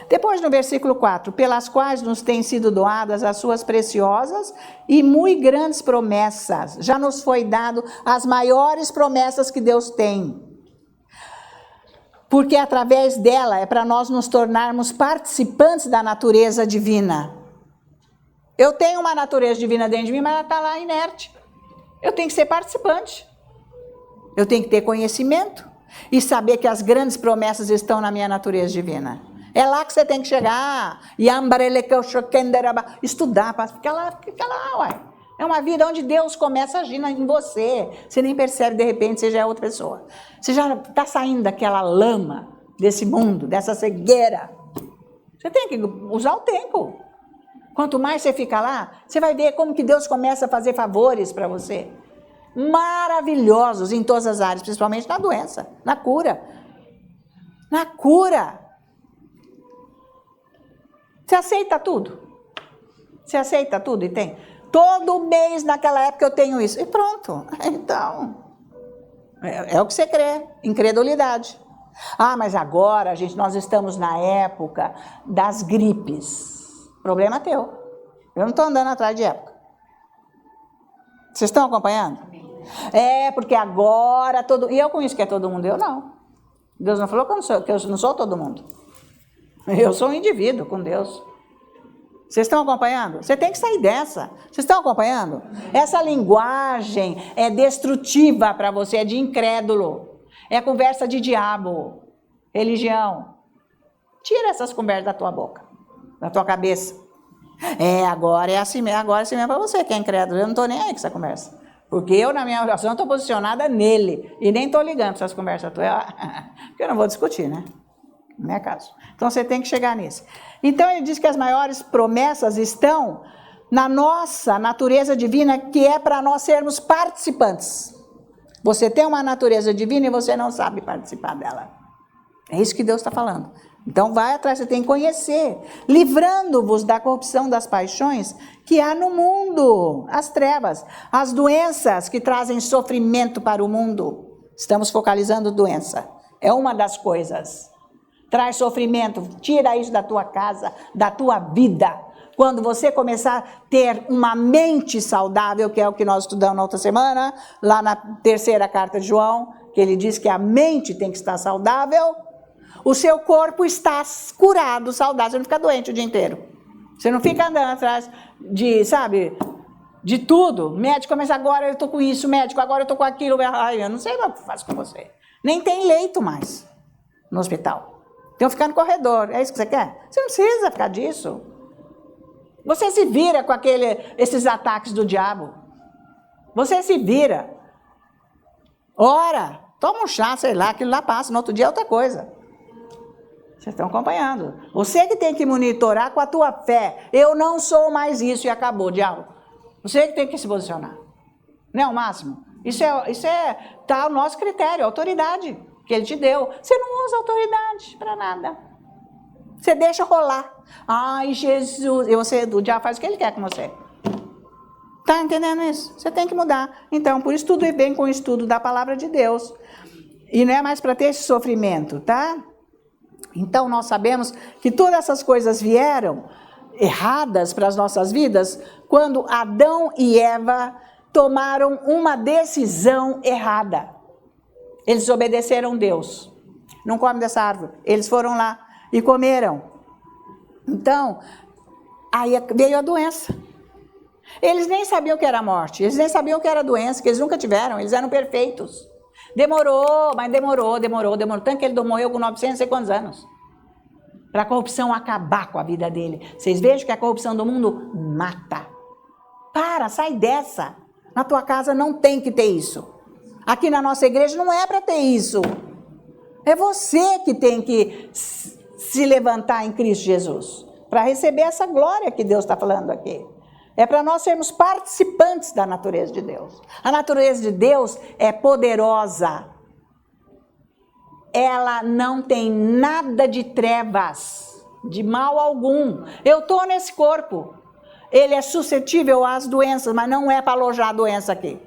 Depois no versículo 4, pelas quais nos têm sido doadas as suas preciosas e muito grandes promessas. Já nos foi dado as maiores promessas que Deus tem. Porque através dela é para nós nos tornarmos participantes da natureza divina. Eu tenho uma natureza divina dentro de mim, mas ela está lá inerte. Eu tenho que ser participante. Eu tenho que ter conhecimento e saber que as grandes promessas estão na minha natureza divina. É lá que você tem que chegar, estudar, ficar lá, uai. É uma vida onde Deus começa a agir em você. Você nem percebe, de repente, você já é outra pessoa. Você já está saindo daquela lama, desse mundo, dessa cegueira. Você tem que usar o tempo. Quanto mais você fica lá, você vai ver como que Deus começa a fazer favores para você. Maravilhosos em todas as áreas, principalmente na doença, na cura. Na cura. Você aceita tudo? Você aceita tudo e tem? Todo mês naquela época eu tenho isso. E pronto. Então, é o que você crê. Incredulidade. Ah, mas agora, nós estamos na época das gripes. Problema teu. Eu não estou andando atrás de época. Vocês estão acompanhando? É, porque agora E eu com isso que é todo mundo, eu não. Deus não falou que eu não sou todo mundo. Eu sou um indivíduo com Deus. Vocês estão acompanhando? Você tem que sair dessa. Vocês estão acompanhando? Essa linguagem é destrutiva para você, é de incrédulo. É conversa de diabo, religião. Tira essas conversas da tua boca, da tua cabeça. Agora é assim mesmo para você que é incrédulo. Eu não estou nem aí com essa conversa. Porque eu, na minha oração, estou posicionada nele. E nem estou ligando para essas conversas tuas. Porque eu não vou discutir, né? Não é caso. Então você tem que chegar nisso. Então ele diz que as maiores promessas estão na nossa natureza divina, que é para nós sermos participantes. Você tem uma natureza divina e você não sabe participar dela. É isso que Deus está falando. Então vai atrás, você tem que conhecer. Livrando-vos da corrupção das paixões que há no mundo, as trevas, as doenças que trazem sofrimento para o mundo. Estamos focalizando doença. É uma das coisas. Traz sofrimento, tira isso da tua casa, da tua vida. Quando você começar a ter uma mente saudável, que é o que nós estudamos na outra semana, lá na 3ª carta de João, que ele diz que a mente tem que estar saudável, o seu corpo está curado, saudável, você não fica doente o dia inteiro. Você não fica andando atrás de, sabe, de tudo. Médico começa agora, eu estou com isso, médico, agora eu estou com aquilo. Ai, eu não sei o que eu faço com você. Nem tem leito mais no hospital. Então ficar no corredor, é isso que você quer? Você não precisa ficar disso. Você se vira com esses ataques do diabo. Você se vira. Ora, toma um chá, sei lá, aquilo lá passa, no outro dia é outra coisa. Vocês estão acompanhando. Você que tem que monitorar com a tua fé. Eu não sou mais isso e acabou, diabo. Você que tem que se posicionar. Não é o máximo? Isso tá ao nosso critério, a autoridade que ele te deu. Você não usa autoridade para nada. Você deixa rolar. Ai, Jesus. E o diabo faz o que ele quer com você. Tá entendendo isso? Você tem que mudar. Então, por isso tudo vem com o estudo da palavra de Deus. E não é mais para ter esse sofrimento, tá? Então, nós sabemos que todas essas coisas vieram erradas para as nossas vidas quando Adão e Eva tomaram uma decisão errada. Eles obedeceram Deus. Não come dessa árvore. Eles foram lá e comeram. Então, aí veio a doença. Eles nem sabiam o que era morte, eles nem sabiam o que era doença, que eles nunca tiveram, eles eram perfeitos. Demorou, mas demorou. Tanto que ele morreu com 900 não sei quantos anos. Para a corrupção acabar com a vida dele. Vocês vejam que a corrupção do mundo mata. Sai dessa. Na tua casa não tem que ter isso. Aqui na nossa igreja não é para ter isso. É você que tem que se levantar em Cristo Jesus. Para receber essa glória que Deus está falando aqui. É para nós sermos participantes da natureza de Deus. A natureza de Deus é poderosa. Ela não tem nada de trevas, de mal algum. Eu estou nesse corpo. Ele é suscetível às doenças, mas não é para alojar a doença aqui.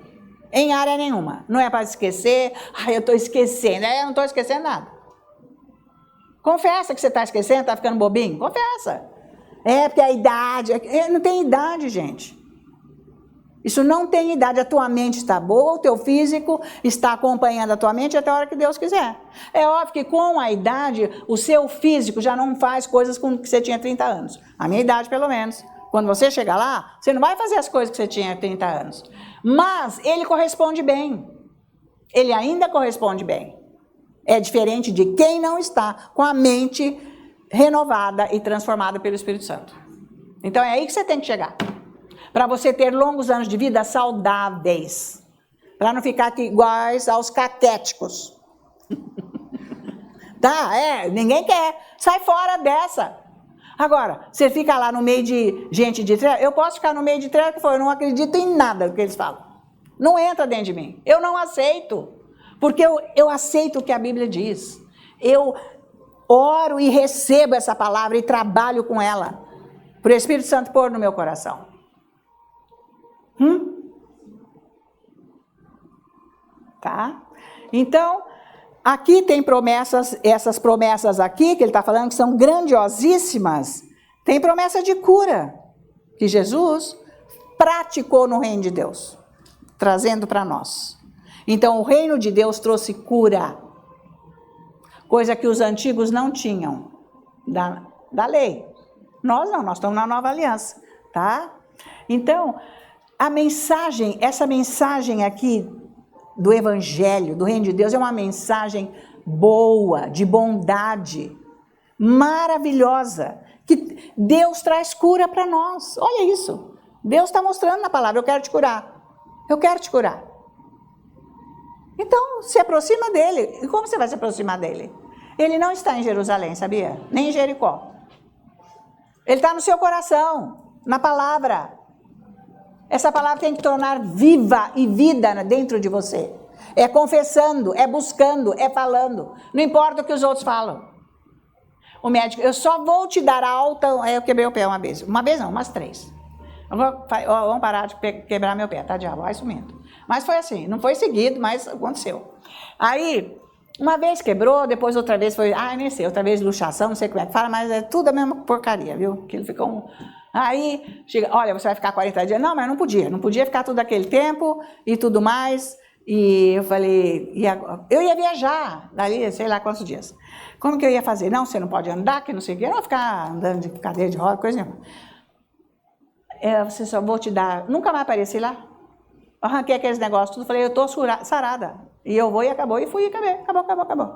Em área nenhuma. Não é para esquecer. Eu estou esquecendo. Eu não estou esquecendo nada. Confessa que você está esquecendo, está ficando bobinho. Confessa. Porque a idade... Não tem idade, gente. Isso não tem idade. A tua mente está boa, o teu físico está acompanhando a tua mente até a hora que Deus quiser. É óbvio que com a idade, o seu físico já não faz coisas com que você tinha 30 anos. A minha idade, pelo menos. Quando você chegar lá, você não vai fazer as coisas que você tinha 30 anos. Mas ele corresponde bem. Ele ainda corresponde bem. É diferente de quem não está com a mente renovada e transformada pelo Espírito Santo. Então é aí que você tem que chegar. Para você ter longos anos de vida saudáveis. Para não ficar aqui iguais aos caquéticos. Ninguém quer. Sai fora dessa. Agora, você fica lá no meio de gente de treva. Eu posso ficar no meio de treva, eu não acredito em nada do que eles falam. Não entra dentro de mim. Eu não aceito. Porque eu aceito o que a Bíblia diz. Eu oro e recebo essa palavra e trabalho com ela. Para o Espírito Santo pôr no meu coração. Tá? Então, aqui tem promessas, essas promessas aqui que ele está falando que são grandiosíssimas. Tem promessa de cura que Jesus praticou no reino de Deus, trazendo para nós. Então, o reino de Deus trouxe cura, coisa que os antigos não tinham da lei. Nós não, nós estamos na nova aliança, tá? Então, essa mensagem aqui do Evangelho, do Reino de Deus, é uma mensagem boa, de bondade, maravilhosa, que Deus traz cura para nós. Olha isso. Deus está mostrando na palavra, eu quero te curar. Eu quero te curar. Então, se aproxima dele. E como você vai se aproximar dele? Ele não está em Jerusalém, sabia? Nem em Jericó. Ele está no seu coração, na palavra. Essa palavra tem que tornar viva e vida dentro de você. É confessando, é buscando, é falando. Não importa o que os outros falam. O médico, eu só vou te dar alta. Eu quebrei o pé uma vez. Uma vez não, umas 3. Vamos parar de quebrar meu pé, tá, diabo? Vai sumindo. Mas foi assim, não foi seguido, mas aconteceu. Aí, uma vez quebrou, depois outra vez foi, nem sei, outra vez luxação, não sei como é que fala, mas é tudo a mesma porcaria, viu? Aquilo ficou Aí, chega, olha, você vai ficar 40 dias. Não, mas não podia ficar tudo aquele tempo e tudo mais. E eu falei, e agora? Eu ia viajar dali, sei lá quantos dias. Como que eu ia fazer? Não, você não pode andar, que não sei o quê. Eu não vou ficar andando de cadeira de roda, coisa nenhuma. Você só vou te dar... Nunca mais apareci lá. Arranquei aqueles negócios tudo, falei, eu tô sarada. E eu vou e acabou, e fui e acabou.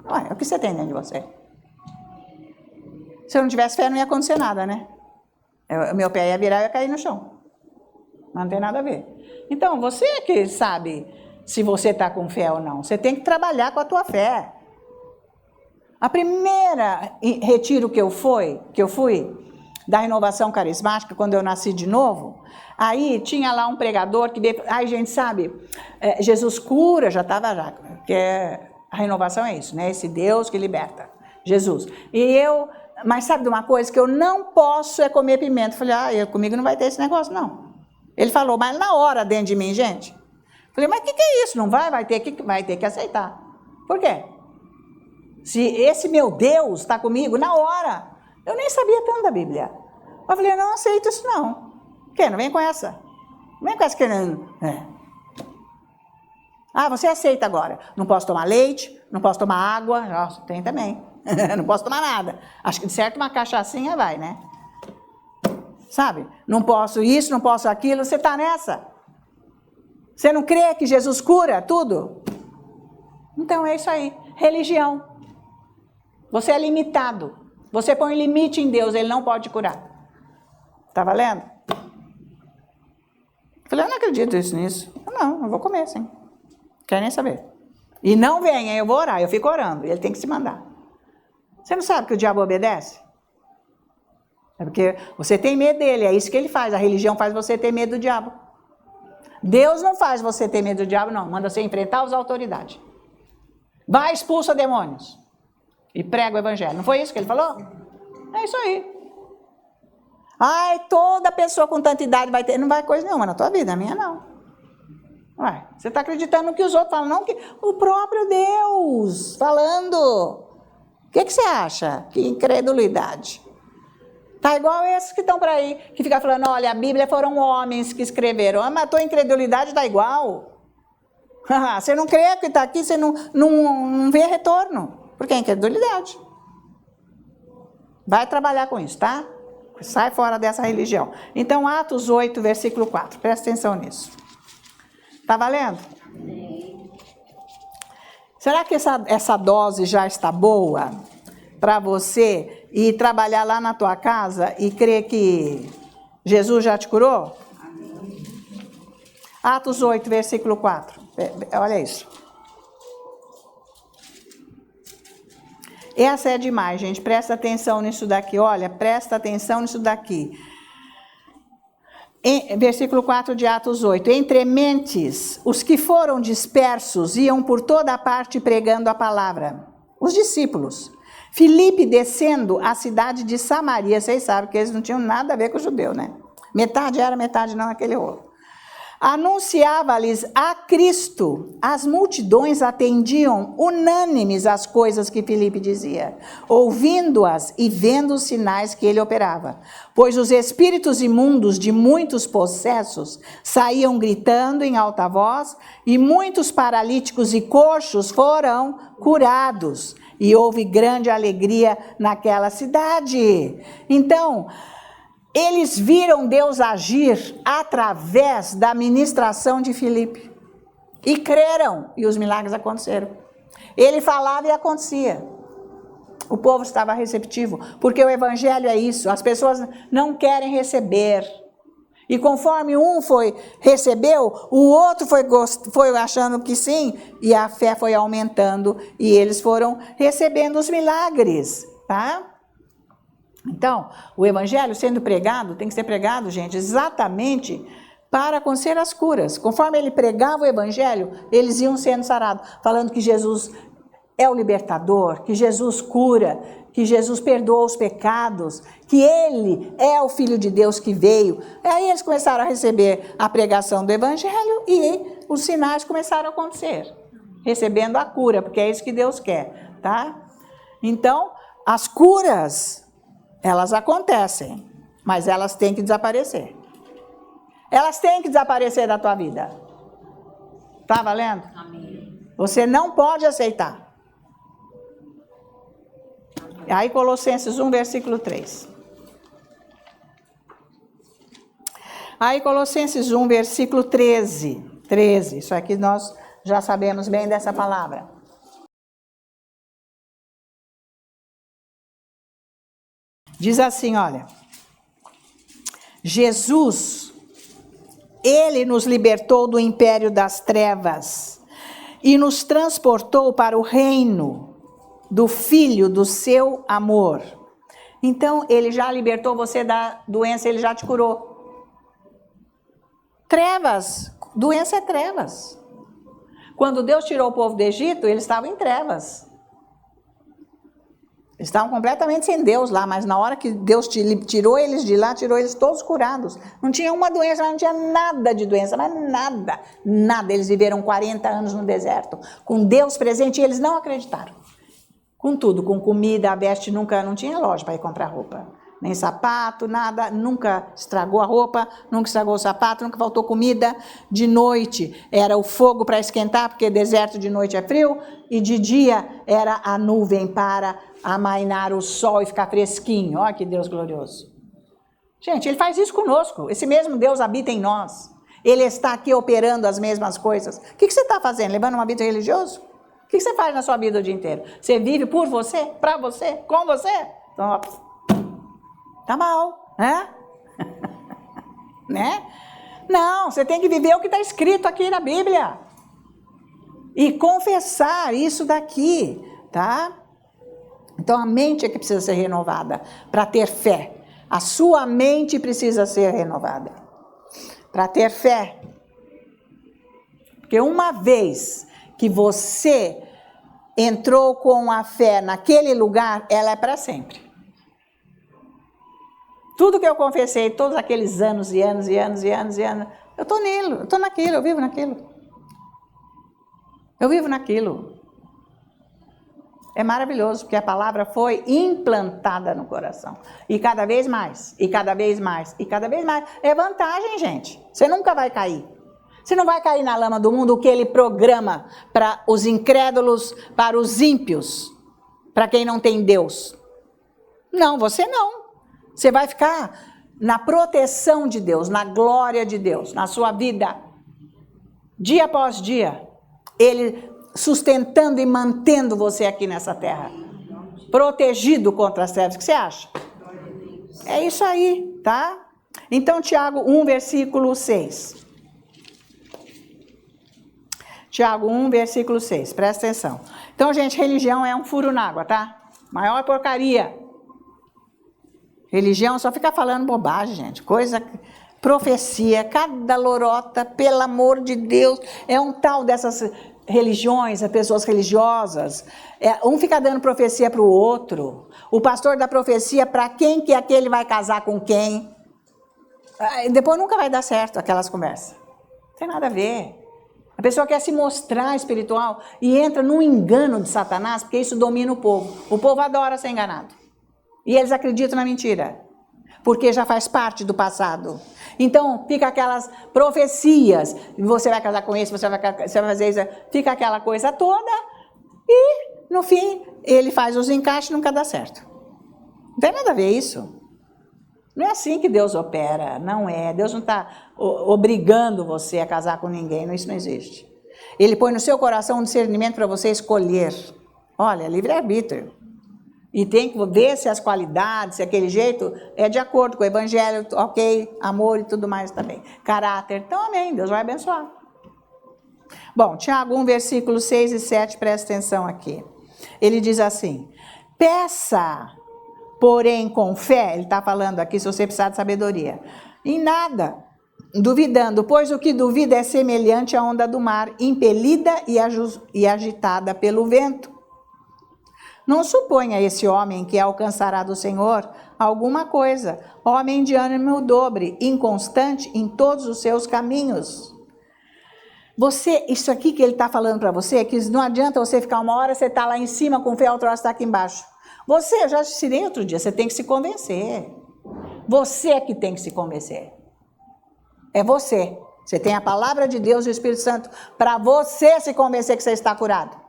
Ué, o que você tem dentro de você? Se eu não tivesse fé, não ia acontecer nada, né? Meu pé ia virar e ia cair no chão. Mas não tem nada a ver. Então, você que sabe se você está com fé ou não. Você tem que trabalhar com a tua fé. A primeira retiro que eu fui, da renovação carismática, quando eu nasci de novo, aí tinha lá um pregador que veio, gente, sabe, Jesus cura, já, que a renovação é isso, né? Esse Deus que liberta, Jesus. Mas sabe de uma coisa, que eu não posso comer pimenta. Falei, comigo não vai ter esse negócio, não. Ele falou, mas na hora dentro de mim, gente. Falei, mas o que é isso? Não vai ter que aceitar. Por quê? Se esse meu Deus está comigo, na hora. Eu nem sabia tanto da Bíblia. Eu falei, eu não aceito isso não. Que? Não vem com essa. Não vem com essa querendo. Você aceita agora. Não posso tomar leite, não posso tomar água. Nossa, tem também. Não posso tomar nada. Acho que de certo uma cachaçinha vai, né? Sabe? Não posso isso, não posso aquilo. Você está nessa? Você não crê que Jesus cura tudo? Então é isso aí. Religião. Você é limitado. Você põe limite em Deus, Ele não pode curar. Tá valendo? Falei, eu não acredito nisso. Não vou comer, sim. Quer nem saber. E não venha, eu vou orar, eu fico orando. Ele tem que se mandar. Você não sabe que o diabo obedece? É porque você tem medo dele, é isso que ele faz. A religião faz você ter medo do diabo. Deus não faz você ter medo do diabo, não. Manda você enfrentar as autoridades. Vai, expulsa demônios. E prega o evangelho. Não foi isso que ele falou? É isso aí. Toda pessoa com tanta idade vai ter... Não vai coisa nenhuma na tua vida, a minha não. Ué, você está acreditando no que os outros falam, não que o próprio Deus falando. O que você acha? Que incredulidade. Tá igual esses que estão por aí, que ficam falando, olha, a Bíblia foram homens que escreveram. Mas a tua incredulidade está igual. Você não crê que está aqui, você não vê retorno. Porque é incredulidade. Vai trabalhar com isso, tá? Sai fora dessa religião. Então, Atos 8, versículo 4. Presta atenção nisso. Tá valendo? Será que essa dose já está boa para você ir trabalhar lá na tua casa e crer que Jesus já te curou? Atos 8, versículo 4. Olha isso. Essa é demais, gente. Presta atenção nisso daqui. Olha, presta atenção nisso daqui. Versículo 4 de Atos 8. Entre mentes, os que foram dispersos iam por toda a parte pregando a palavra. Os discípulos. Filipe descendo à cidade de Samaria. Vocês sabem que eles não tinham nada a ver com o judeu, né? Metade era, metade não, aquele rolo. Anunciava-lhes a Cristo. As multidões atendiam unânimes às coisas que Filipe dizia, ouvindo-as e vendo os sinais que ele operava. Pois os espíritos imundos de muitos possessos saíam gritando em alta voz, e muitos paralíticos e coxos foram curados. E houve grande alegria naquela cidade. Então, eles viram Deus agir através da ministração de Filipe. E creram, e os milagres aconteceram. Ele falava e acontecia. O povo estava receptivo, porque o evangelho é isso. As pessoas não querem receber. E conforme um recebeu, o outro foi achando que sim, e a fé foi aumentando, e eles foram recebendo os milagres, tá? Então, o evangelho sendo pregado, tem que ser pregado, gente, exatamente para acontecer as curas. Conforme ele pregava o evangelho, eles iam sendo sarados, falando que Jesus é o libertador, que Jesus cura, que Jesus perdoa os pecados, que ele é o Filho de Deus que veio. Aí eles começaram a receber a pregação do evangelho e os sinais começaram a acontecer, recebendo a cura, porque é isso que Deus quer, tá? Então, as curas, elas acontecem, mas elas têm que desaparecer. Elas têm que desaparecer da tua vida. Tá valendo? Amém. Você não pode aceitar. Aí Colossenses 1, versículo 3. Aí Colossenses 1, versículo 13. 13, isso aqui nós já sabemos bem dessa palavra. Diz assim, olha. Jesus, ele nos libertou do império das trevas e nos transportou para o reino do Filho do seu amor. Então, ele já libertou você da doença, ele já te curou. Trevas, doença é trevas. Quando Deus tirou o povo do Egito, eles estavam em trevas. Eles estavam completamente sem Deus lá, mas na hora que Deus tirou eles de lá, tirou eles todos curados. Não tinha uma doença, não tinha nada de doença, mas nada, nada. Eles viveram 40 anos no deserto, com Deus presente, e eles não acreditaram. Com tudo, com comida, a veste nunca, não tinha loja para ir comprar roupa. Nem sapato, nada, nunca estragou a roupa, nunca estragou o sapato, nunca faltou comida. De noite era o fogo para esquentar, porque deserto de noite é frio, e de dia era a nuvem para amainar o sol e ficar fresquinho. Olha que Deus glorioso. Gente, ele faz isso conosco, esse mesmo Deus habita em nós. Ele está aqui operando as mesmas coisas. O que você está fazendo? Levando uma vida religiosa? O que você faz na sua vida o dia inteiro? Você vive por você, para você, com você? Então, tá mal, né? Né? Não, você tem que viver o que está escrito aqui na Bíblia. E confessar isso daqui, tá? Então a mente é que precisa ser renovada para ter fé. A sua mente precisa ser renovada para ter fé. Porque uma vez que você entrou com a fé naquele lugar, ela é para sempre. Tudo que eu confessei, todos aqueles anos e anos e anos e anos e anos, eu estou nele, eu estou naquilo, eu vivo naquilo. Eu vivo naquilo. É maravilhoso, porque a palavra foi implantada no coração. E cada vez mais, e cada vez mais, e cada vez mais. É vantagem, gente. Você nunca vai cair. Você não vai cair na lama do mundo, o que ele programa para os incrédulos, para os ímpios, para quem não tem Deus. Não, você não. Você vai ficar na proteção de Deus, na glória de Deus, na sua vida, dia após dia, ele sustentando e mantendo você aqui nessa terra, protegido contra as trevas. O que você acha? É isso aí, tá? Então, Tiago 1, versículo 6. Tiago 1, versículo 6, presta atenção. Então, gente, religião é um furo na água, tá? Maior porcaria. Religião só fica falando bobagem, gente. Coisa, profecia, cada lorota, pelo amor de Deus. É um tal dessas religiões, as pessoas religiosas. Um fica dando profecia para o outro. O pastor dá profecia para quem que aquele vai casar com quem. Depois nunca vai dar certo aquelas conversas. Não tem nada a ver. A pessoa quer se mostrar espiritual e entra num engano de Satanás, porque isso domina o povo. O povo adora ser enganado. E eles acreditam na mentira, porque já faz parte do passado. Então, fica aquelas profecias, você vai casar com esse, você vai fazer isso, fica aquela coisa toda, e, no fim, ele faz os encaixes e nunca dá certo. Não tem nada a ver isso. Não é assim que Deus opera, não é. Deus não está obrigando você a casar com ninguém, isso não existe. Ele põe no seu coração um discernimento para você escolher. Olha, livre-arbítrio. E tem que ver se as qualidades, se aquele jeito é de acordo com o evangelho, ok, amor e tudo mais também. Caráter, então amém, Deus vai abençoar. Bom, Tiago 1, versículos 6 e 7, presta atenção aqui. Ele diz assim, peça, porém com fé, ele está falando aqui se você precisar de sabedoria, em nada, duvidando, pois o que duvida é semelhante à onda do mar, impelida e agitada pelo vento. Não suponha esse homem que alcançará do Senhor alguma coisa, homem de ânimo dobre, inconstante em todos os seus caminhos. Isso aqui que ele está falando para você, que não adianta você ficar uma hora, você está lá em cima com fé, outra hora está aqui embaixo. Você, eu já te ensinei outro dia, você tem que se convencer. Você é que tem que se convencer. É você. Você tem a palavra de Deus e o Espírito Santo para você se convencer que você está curado.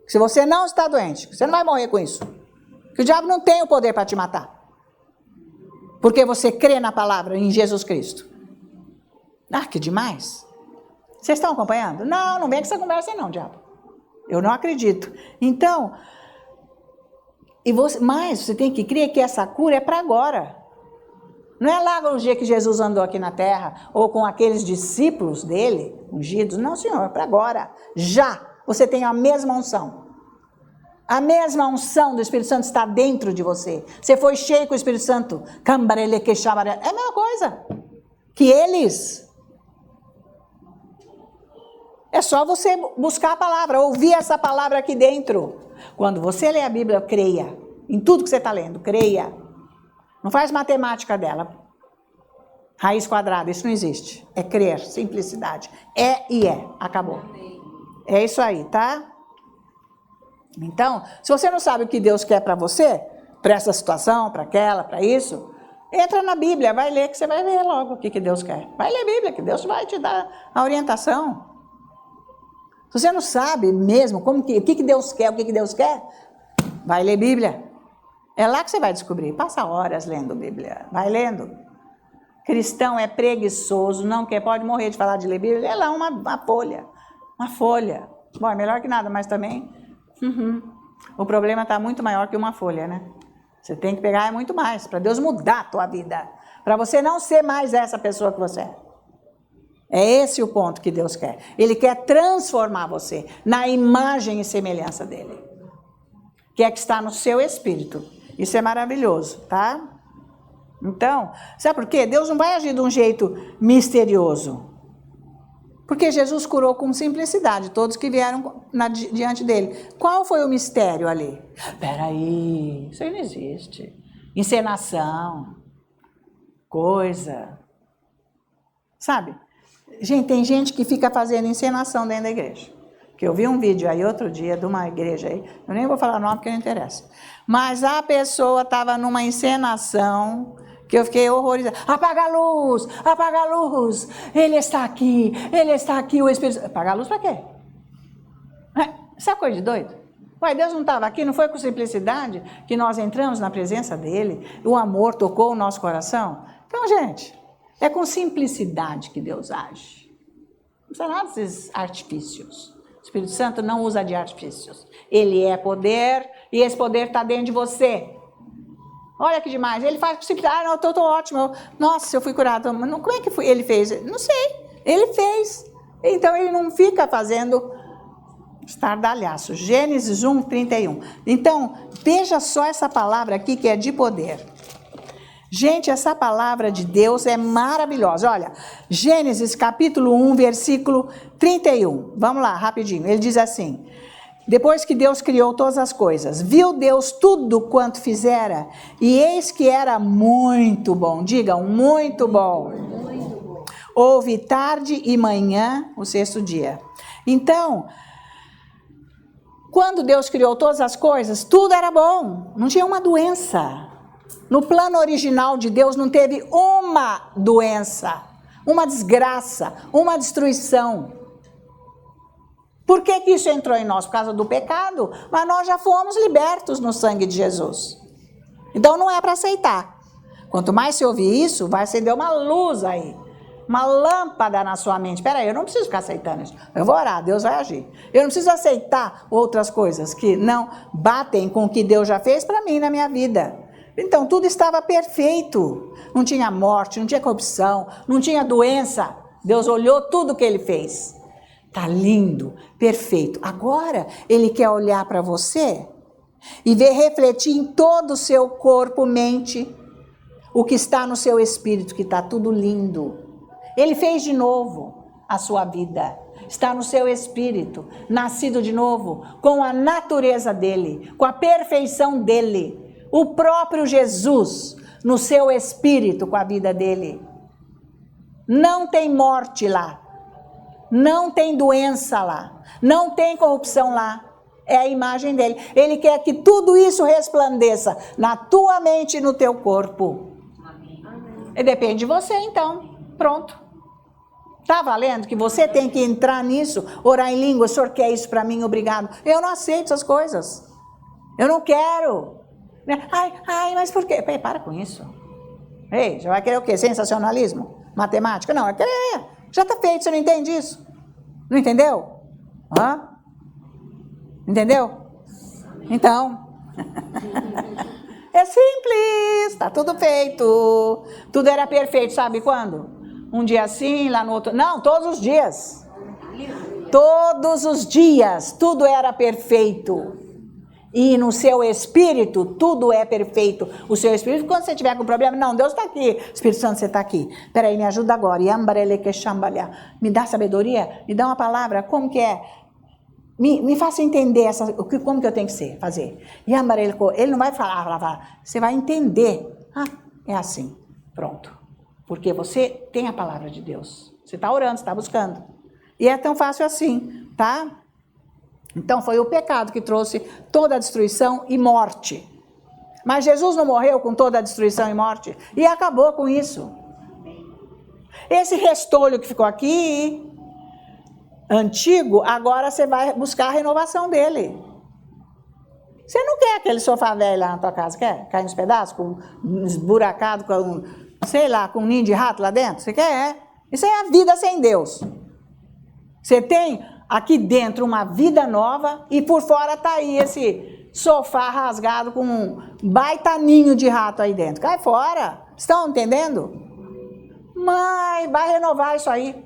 Se você não está doente, você não vai morrer com isso. Que o diabo não tem o poder para te matar. Porque você crê na palavra, em Jesus Cristo. Ah, que demais. Vocês estão acompanhando? Não, não vem com essa conversa não, diabo. Eu não acredito. Então, mas você tem que crer que essa cura é para agora. Não é lá no dia que Jesus andou aqui na terra, ou com aqueles discípulos dele, ungidos. Não, Senhor, é para agora. Já. Você tem a mesma unção. A mesma unção do Espírito Santo está dentro de você. Você foi cheio com o Espírito Santo. É a mesma coisa que eles. É só você buscar a palavra, ouvir essa palavra aqui dentro. Quando você lê a Bíblia, creia. Em tudo que você está lendo, creia. Não faz matemática dela. Raiz quadrada, isso não existe. É crer, simplicidade. É e é. Acabou. É isso aí, tá? Então, se você não sabe o que Deus quer para você, para essa situação, para aquela, para isso, entra na Bíblia, vai ler que você vai ver logo o que Deus quer. Vai ler a Bíblia, que Deus vai te dar a orientação. Se você não sabe mesmo o que Deus quer, vai ler Bíblia. É lá que você vai descobrir. Passa horas lendo Bíblia. Vai lendo. Cristão é preguiçoso, não quer, pode morrer de falar de ler Bíblia. É lá uma folha. Uma folha. Bom, é melhor que nada, mas também... O problema está muito maior que uma folha, né? Você tem que pegar muito mais, para Deus mudar a tua vida. Para você não ser mais essa pessoa que você é. É esse o ponto que Deus quer. Ele quer transformar você na imagem e semelhança dele. Que é que está no seu espírito. Isso é maravilhoso, tá? Então, sabe por quê? Deus não vai agir de um jeito misterioso. Porque Jesus curou com simplicidade todos que vieram diante dele. Qual foi o mistério ali? Peraí, isso aí não existe. Encenação, coisa. Sabe? Gente, tem gente que fica fazendo encenação dentro da igreja. Que eu vi um vídeo aí outro dia de uma igreja aí, eu nem vou falar o nome porque não interessa. Mas a pessoa estava numa encenação que eu fiquei horrorizada. Apaga a luz, ele está aqui, o Espírito Santo. Apagar a luz para quê? Isso é coisa de doido? Ué, Deus não estava aqui, não foi com simplicidade que nós entramos na presença dele, o amor tocou o nosso coração? Então, gente, é com simplicidade que Deus age. Não precisa nada desses artifícios. O Espírito Santo não usa de artifícios. Ele é poder e esse poder está dentro de você. Olha que demais. Ele faz com simplicidade. Não, estou ótimo. Nossa, eu fui curado. Mas como é que ele fez? Não sei. Ele fez. Então, ele não fica fazendo estardalhaço. Gênesis 1, 31. Então, veja só essa palavra aqui que é de poder. Gente, essa palavra de Deus é maravilhosa. Olha, Gênesis capítulo 1, versículo 31. Vamos lá, rapidinho. Ele diz assim: depois que Deus criou todas as coisas, viu Deus tudo quanto fizera, e eis que era muito bom. Digam, muito bom. Muito bom. Houve tarde e manhã, o sexto dia. Então, quando Deus criou todas as coisas, tudo era bom. Não tinha uma doença. No plano original de Deus não teve uma doença, uma desgraça, uma destruição. Por que isso entrou em nós? Por causa do pecado. Mas nós já fomos libertos no sangue de Jesus. Então não é para aceitar. Quanto mais você ouvir isso, vai acender uma luz aí. Uma lâmpada na sua mente. Espera aí, eu não preciso ficar aceitando isso. Eu vou orar, Deus vai agir. Eu não preciso aceitar outras coisas que não batem com o que Deus já fez para mim na minha vida. Então, tudo estava perfeito. Não tinha morte, não tinha corrupção, não tinha doença. Deus olhou tudo que ele fez. Está lindo, perfeito. Agora, ele quer olhar para você e ver refletir em todo o seu corpo, mente, o que está no seu espírito, que está tudo lindo. Ele fez de novo a sua vida. Está no seu espírito, nascido de novo, com a natureza dele, com a perfeição dele. O próprio Jesus no seu espírito, com a vida dele. Não tem morte lá. Não tem doença lá. Não tem corrupção lá. É a imagem dele. Ele quer que tudo isso resplandeça na tua mente e no teu corpo. E depende de você, então. Pronto. Tá valendo que você tem que entrar nisso, orar em língua, o senhor quer isso para mim, obrigado. Eu não aceito essas coisas. Eu não quero. Mas por quê? Para com isso. Ei, já vai querer o quê? Sensacionalismo? Matemática? Não, vai querer. Já está feito, você não entende isso? Não entendeu? Hã? Entendeu? Então, é simples, está tudo feito. Tudo era perfeito, sabe quando? Um dia assim, lá no outro... Não, todos os dias. Todos os dias, tudo era perfeito. E no seu espírito, tudo é perfeito. O seu espírito, quando você tiver com problema, não, Deus está aqui. Espírito Santo, você está aqui. Peraí, me ajuda agora. Me dá sabedoria, me dá uma palavra, como que é? Me faça entender como que eu tenho que fazer. Ele não vai falar, você vai entender. É assim, pronto. Porque você tem a palavra de Deus. Você está orando, você está buscando. E é tão fácil assim, tá? Então foi o pecado que trouxe toda a destruição e morte. Mas Jesus não morreu com toda a destruição e morte. E acabou com isso. Esse restolho que ficou aqui... antigo, agora você vai buscar a renovação dele. Você não quer aquele sofá velho lá na tua casa, quer? Cair nos pedaços, com esburacado, com, sei lá, com um ninho de rato lá dentro? Você quer? Isso é a vida sem Deus. Você tem aqui dentro uma vida nova e por fora está aí esse sofá rasgado com um baita ninho de rato aí dentro. Cai fora. Estão entendendo? Mas vai renovar isso aí.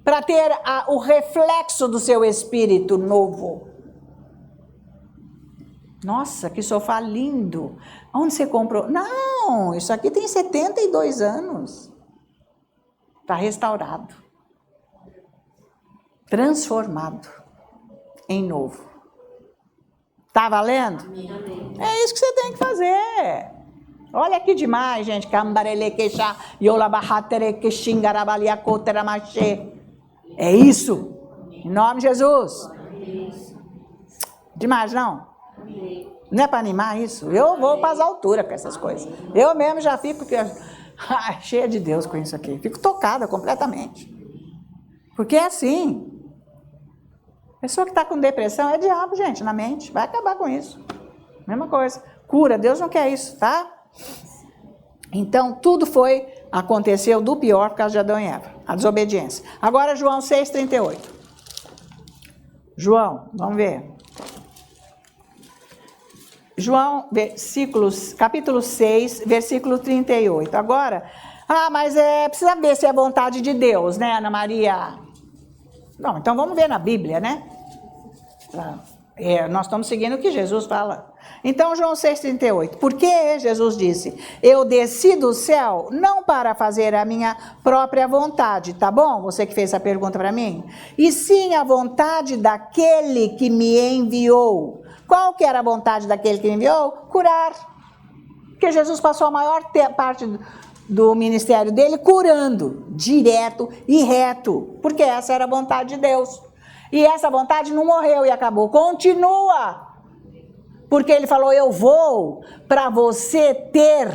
Para ter o reflexo do seu espírito novo. Nossa, que sofá lindo. Onde você comprou? Não, isso aqui tem 72 anos. Está restaurado. Transformado em novo. Tá valendo? É isso que você tem que fazer. Olha que demais, gente. É isso. Em nome de Jesus. Demais, não? Não é para animar isso? Eu vou para as alturas com essas coisas. Eu mesmo já fico cheia de Deus com isso aqui. Fico tocada completamente. Porque é assim. Pessoa que está com depressão é diabo, gente, na mente. Vai acabar com isso. Mesma coisa. Cura. Deus não quer isso, tá? Então, tudo aconteceu do pior por causa de Adão e Eva. A desobediência. Agora, João 6,38. João, vamos ver. João, capítulo 6, versículo 38. Agora, mas precisa ver se é vontade de Deus, né, Ana Maria? Não, então vamos ver na Bíblia, né? Nós estamos seguindo o que Jesus fala. Então, João 6,38. Porque Jesus disse, eu desci do céu não para fazer a minha própria vontade, tá bom? Você que fez essa pergunta para mim. E sim a vontade daquele que me enviou. Qual que era a vontade daquele que me enviou? Curar. Porque Jesus passou a maior parte do ministério dele curando, direto e reto. Porque essa era a vontade de Deus. E essa vontade não morreu e acabou. Continua. Porque ele falou, eu vou para você ter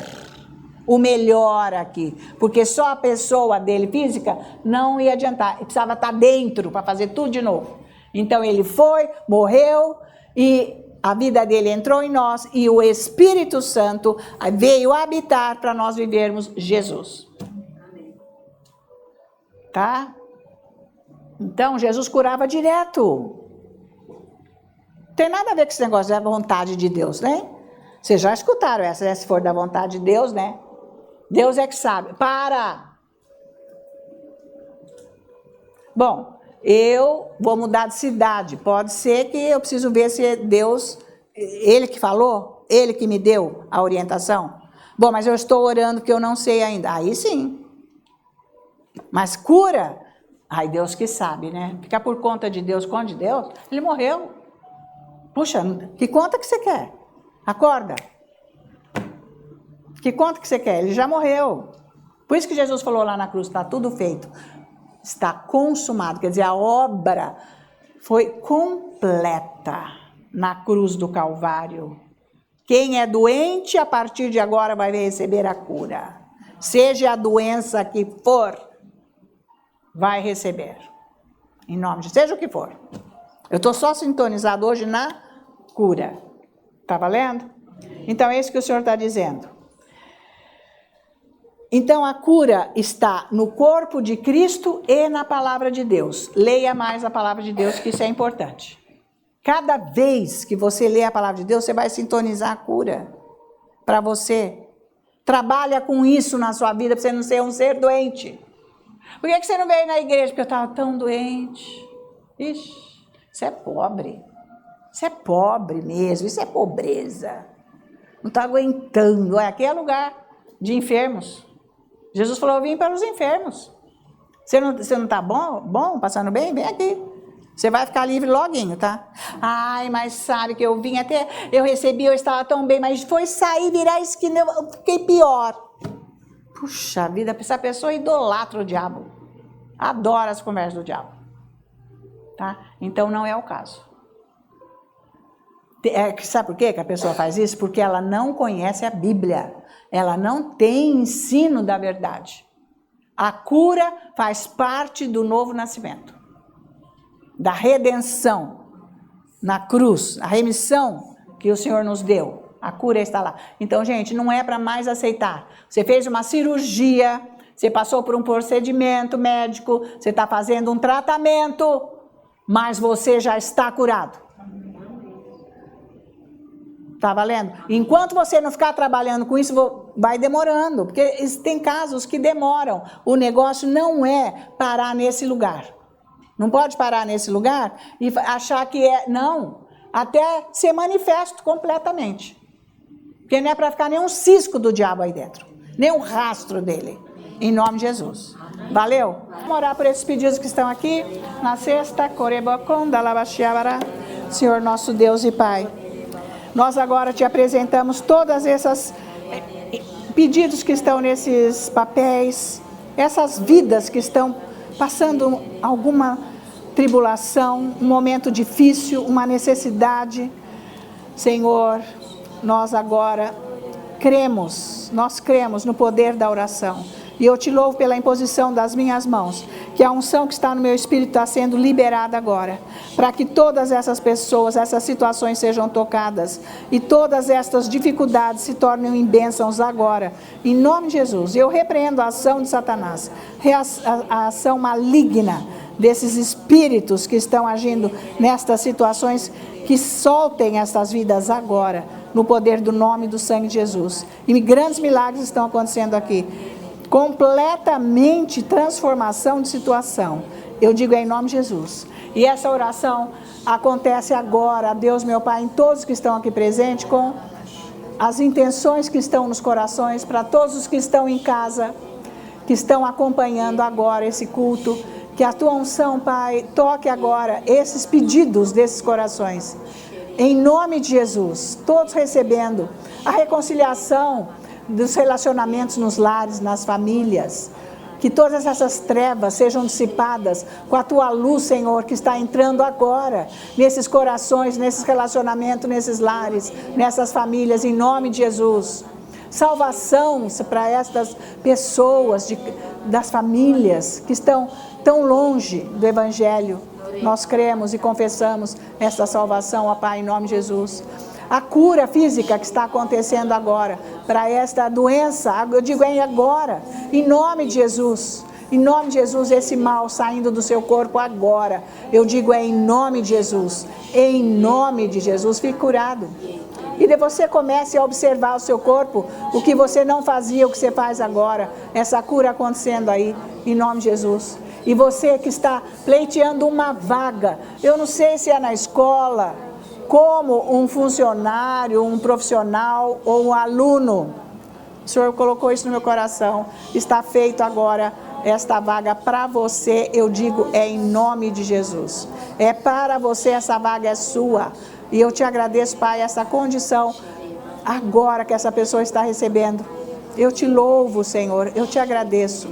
o melhor aqui. Porque só a pessoa dele física não ia adiantar. Ele precisava estar dentro para fazer tudo de novo. Então ele foi, morreu e a vida dele entrou em nós. E o Espírito Santo veio habitar para nós vivermos Jesus. Tá? Então Jesus curava direto. Não tem nada a ver com esse negócio da vontade de Deus, né? Vocês já escutaram essa, né? Se for da vontade de Deus, né? Deus é que sabe. Para! Bom, eu vou mudar de cidade. Pode ser que eu preciso ver se é Deus, Ele que falou, Ele que me deu a orientação. Bom, mas eu estou orando que eu não sei ainda. Aí sim. Mas cura, ai, Deus que sabe, né? Ficar por conta de Deus, conta de Deus, ele morreu. Puxa, que conta que você quer? Acorda. Que conta que você quer? Ele já morreu. Por isso que Jesus falou lá na cruz, está tudo feito. Está consumado, quer dizer, a obra foi completa na cruz do Calvário. Quem é doente, a partir de agora vai receber a cura. Seja a doença que for, vai receber. Em nome de seja o que for. Eu estou só sintonizado hoje na cura. Está valendo? Então é isso que o Senhor está dizendo. Então a cura está no corpo de Cristo e na palavra de Deus. Leia mais a palavra de Deus, que isso é importante. Cada vez que você lê a palavra de Deus, você vai sintonizar a cura para você. Trabalha com isso na sua vida, para você não ser um ser doente. Por que você não veio na igreja? Porque eu estava tão doente. Ixi, isso é pobre. Isso é pobre mesmo, isso é pobreza. Não está aguentando. Aqui é lugar de enfermos. Jesus falou, eu vim para os enfermos. Você não está bom, passando bem? Vem aqui. Você vai ficar livre loguinho, tá? Ai, mas sabe que eu vim até, eu recebi, eu estava tão bem, mas foi sair, virar a esquina, eu fiquei pior. Puxa vida, essa pessoa idolatra o diabo. Adora as conversas do diabo. Tá? Então não é o caso. Sabe por quê que a pessoa faz isso? Porque ela não conhece a Bíblia. Ela não tem ensino da verdade. A cura faz parte do novo nascimento. Da redenção na cruz. A remissão que o Senhor nos deu. A cura está lá. Então, gente, não é para mais aceitar. Você fez uma cirurgia, você passou por um procedimento médico, você está fazendo um tratamento, mas você já está curado. Tá valendo? Enquanto você não ficar trabalhando com isso, vai demorando, porque tem casos que demoram. O negócio não é parar nesse lugar. Não pode parar nesse lugar e achar que é... Não, até ser manifesto completamente. Porque não é para ficar nenhum cisco do diabo aí dentro, nem um rastro dele. Em nome de Jesus. Valeu? Vamos orar por esses pedidos que estão aqui. Na sexta, Senhor nosso Deus e Pai. Nós agora te apresentamos todas essas pedidos que estão nesses papéis, essas vidas que estão passando alguma tribulação, um momento difícil, uma necessidade. Senhor, nós agora nós cremos no poder da oração. E eu te louvo pela imposição das minhas mãos, que a unção que está no meu espírito está sendo liberada agora, para que todas essas pessoas, essas situações sejam tocadas, e todas estas dificuldades se tornem em bênçãos agora, em nome de Jesus. Eu repreendo a ação de Satanás, a ação maligna desses espíritos que estão agindo nestas situações, que soltem essas vidas agora, no poder do nome e do sangue de Jesus. E grandes milagres estão acontecendo aqui. Completamente transformação de situação. Eu digo em nome de Jesus. E essa oração acontece agora, Deus meu Pai, em todos que estão aqui presentes, com as intenções que estão nos corações, para todos os que estão em casa, que estão acompanhando agora esse culto. Que a tua unção, Pai, toque agora esses pedidos desses corações. Em nome de Jesus, todos recebendo a reconciliação dos relacionamentos nos lares, nas famílias, que todas essas trevas sejam dissipadas com a tua luz, Senhor, que está entrando agora, nesses corações, nesses relacionamentos, nesses lares, nessas famílias, em nome de Jesus. Salvação para estas pessoas, das famílias que estão tão longe do Evangelho. Nós cremos e confessamos esta salvação, ó Pai, em nome de Jesus. A cura física que está acontecendo agora, para esta doença, eu digo agora, em nome de Jesus. Em nome de Jesus, esse mal saindo do seu corpo agora. Eu digo em nome de Jesus. Em nome de Jesus, fique curado. E de você comece a observar o seu corpo, o que você não fazia, o que você faz agora. Essa cura acontecendo aí, em nome de Jesus. E você que está pleiteando uma vaga, eu não sei se é na escola, como um funcionário, um profissional ou um aluno. O Senhor colocou isso no meu coração. Está feito agora esta vaga para você, eu digo, é em nome de Jesus. É para você, essa vaga é sua. E eu te agradeço, Pai, essa condição agora que essa pessoa está recebendo. Eu te louvo, Senhor, eu te agradeço.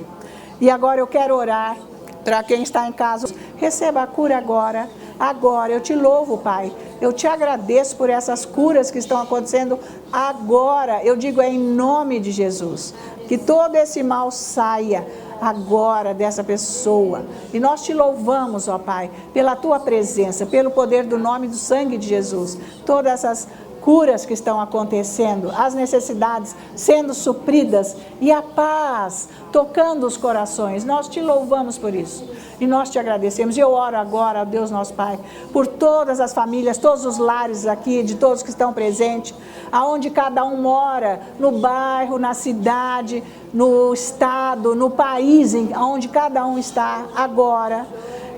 E agora eu quero orar para quem está em casa. Receba a cura agora. Agora, eu te louvo, Pai. Eu te agradeço por essas curas que estão acontecendo agora. Eu digo, é em nome de Jesus. Que todo esse mal saia agora dessa pessoa. E nós te louvamos, ó Pai, pela tua presença, pelo poder do nome e do sangue de Jesus. Todas essas curas que estão acontecendo, as necessidades sendo supridas e a paz tocando os corações. Nós te louvamos por isso e nós te agradecemos. Eu oro agora, ó Deus nosso Pai, por todas as famílias, todos os lares aqui, de todos que estão presentes, aonde cada um mora, no bairro, na cidade, no estado, no país, onde cada um está agora.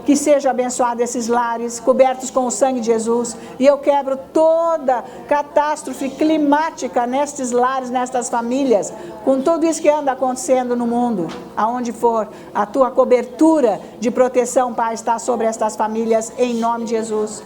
Que seja abençoado esses lares, cobertos com o sangue de Jesus. E eu quebro toda catástrofe climática nestes lares, nestas famílias, com tudo isso que anda acontecendo no mundo. Aonde for, a tua cobertura de proteção, Pai, está sobre estas famílias, em nome de Jesus.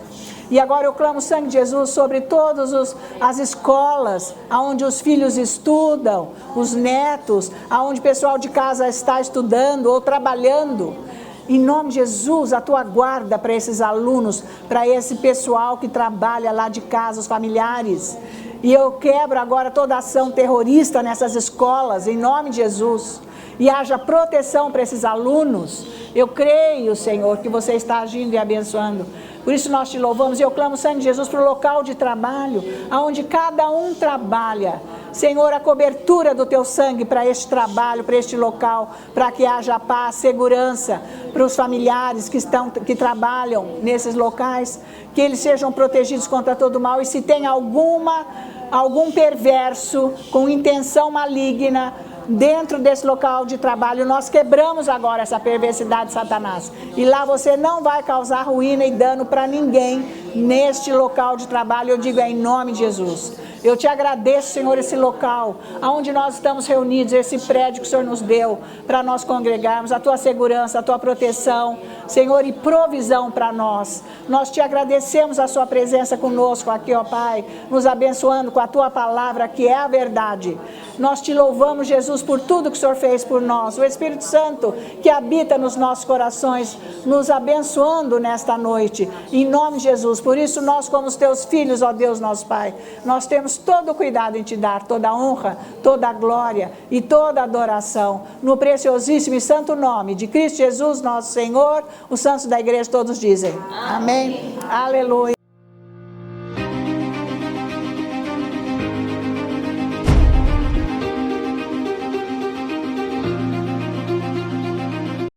E agora eu clamo o sangue de Jesus sobre todas as escolas, onde os filhos estudam, os netos, onde o pessoal de casa está estudando ou trabalhando. Em nome de Jesus, a tua guarda para esses alunos, para esse pessoal que trabalha lá de casa, os familiares. E eu quebro agora toda ação terrorista nessas escolas, em nome de Jesus. E haja proteção para esses alunos. Eu creio, Senhor, que você está agindo e abençoando. Por isso nós te louvamos e eu clamo o sangue de Jesus para o local de trabalho, onde cada um trabalha. Senhor, a cobertura do teu sangue para este trabalho, para este local, para que haja paz, segurança para os familiares que trabalham nesses locais, que eles sejam protegidos contra todo mal. E se tem algum perverso com intenção maligna dentro desse local de trabalho, nós quebramos agora essa perversidade de Satanás. E lá você não vai causar ruína e dano para ninguém neste local de trabalho. Eu digo, é em nome de Jesus. Eu te agradeço, Senhor, esse local onde nós estamos reunidos, esse prédio que o Senhor nos deu para nós congregarmos, a tua segurança, a tua proteção, Senhor, e provisão para nós. Nós te agradecemos a sua presença conosco aqui, ó Pai, nos abençoando com a tua palavra, que é a verdade. Nós te louvamos, Jesus, por tudo que o Senhor fez por nós. O Espírito Santo que habita nos nossos corações, nos abençoando nesta noite, em nome de Jesus. Por isso nós, como os teus filhos, ó Deus nosso Pai, nós temos todo o cuidado em te dar toda a honra, toda a glória e toda a adoração, no preciosíssimo e santo nome de Cristo Jesus, nosso Senhor. Os santos da igreja todos dizem amém. Aleluia.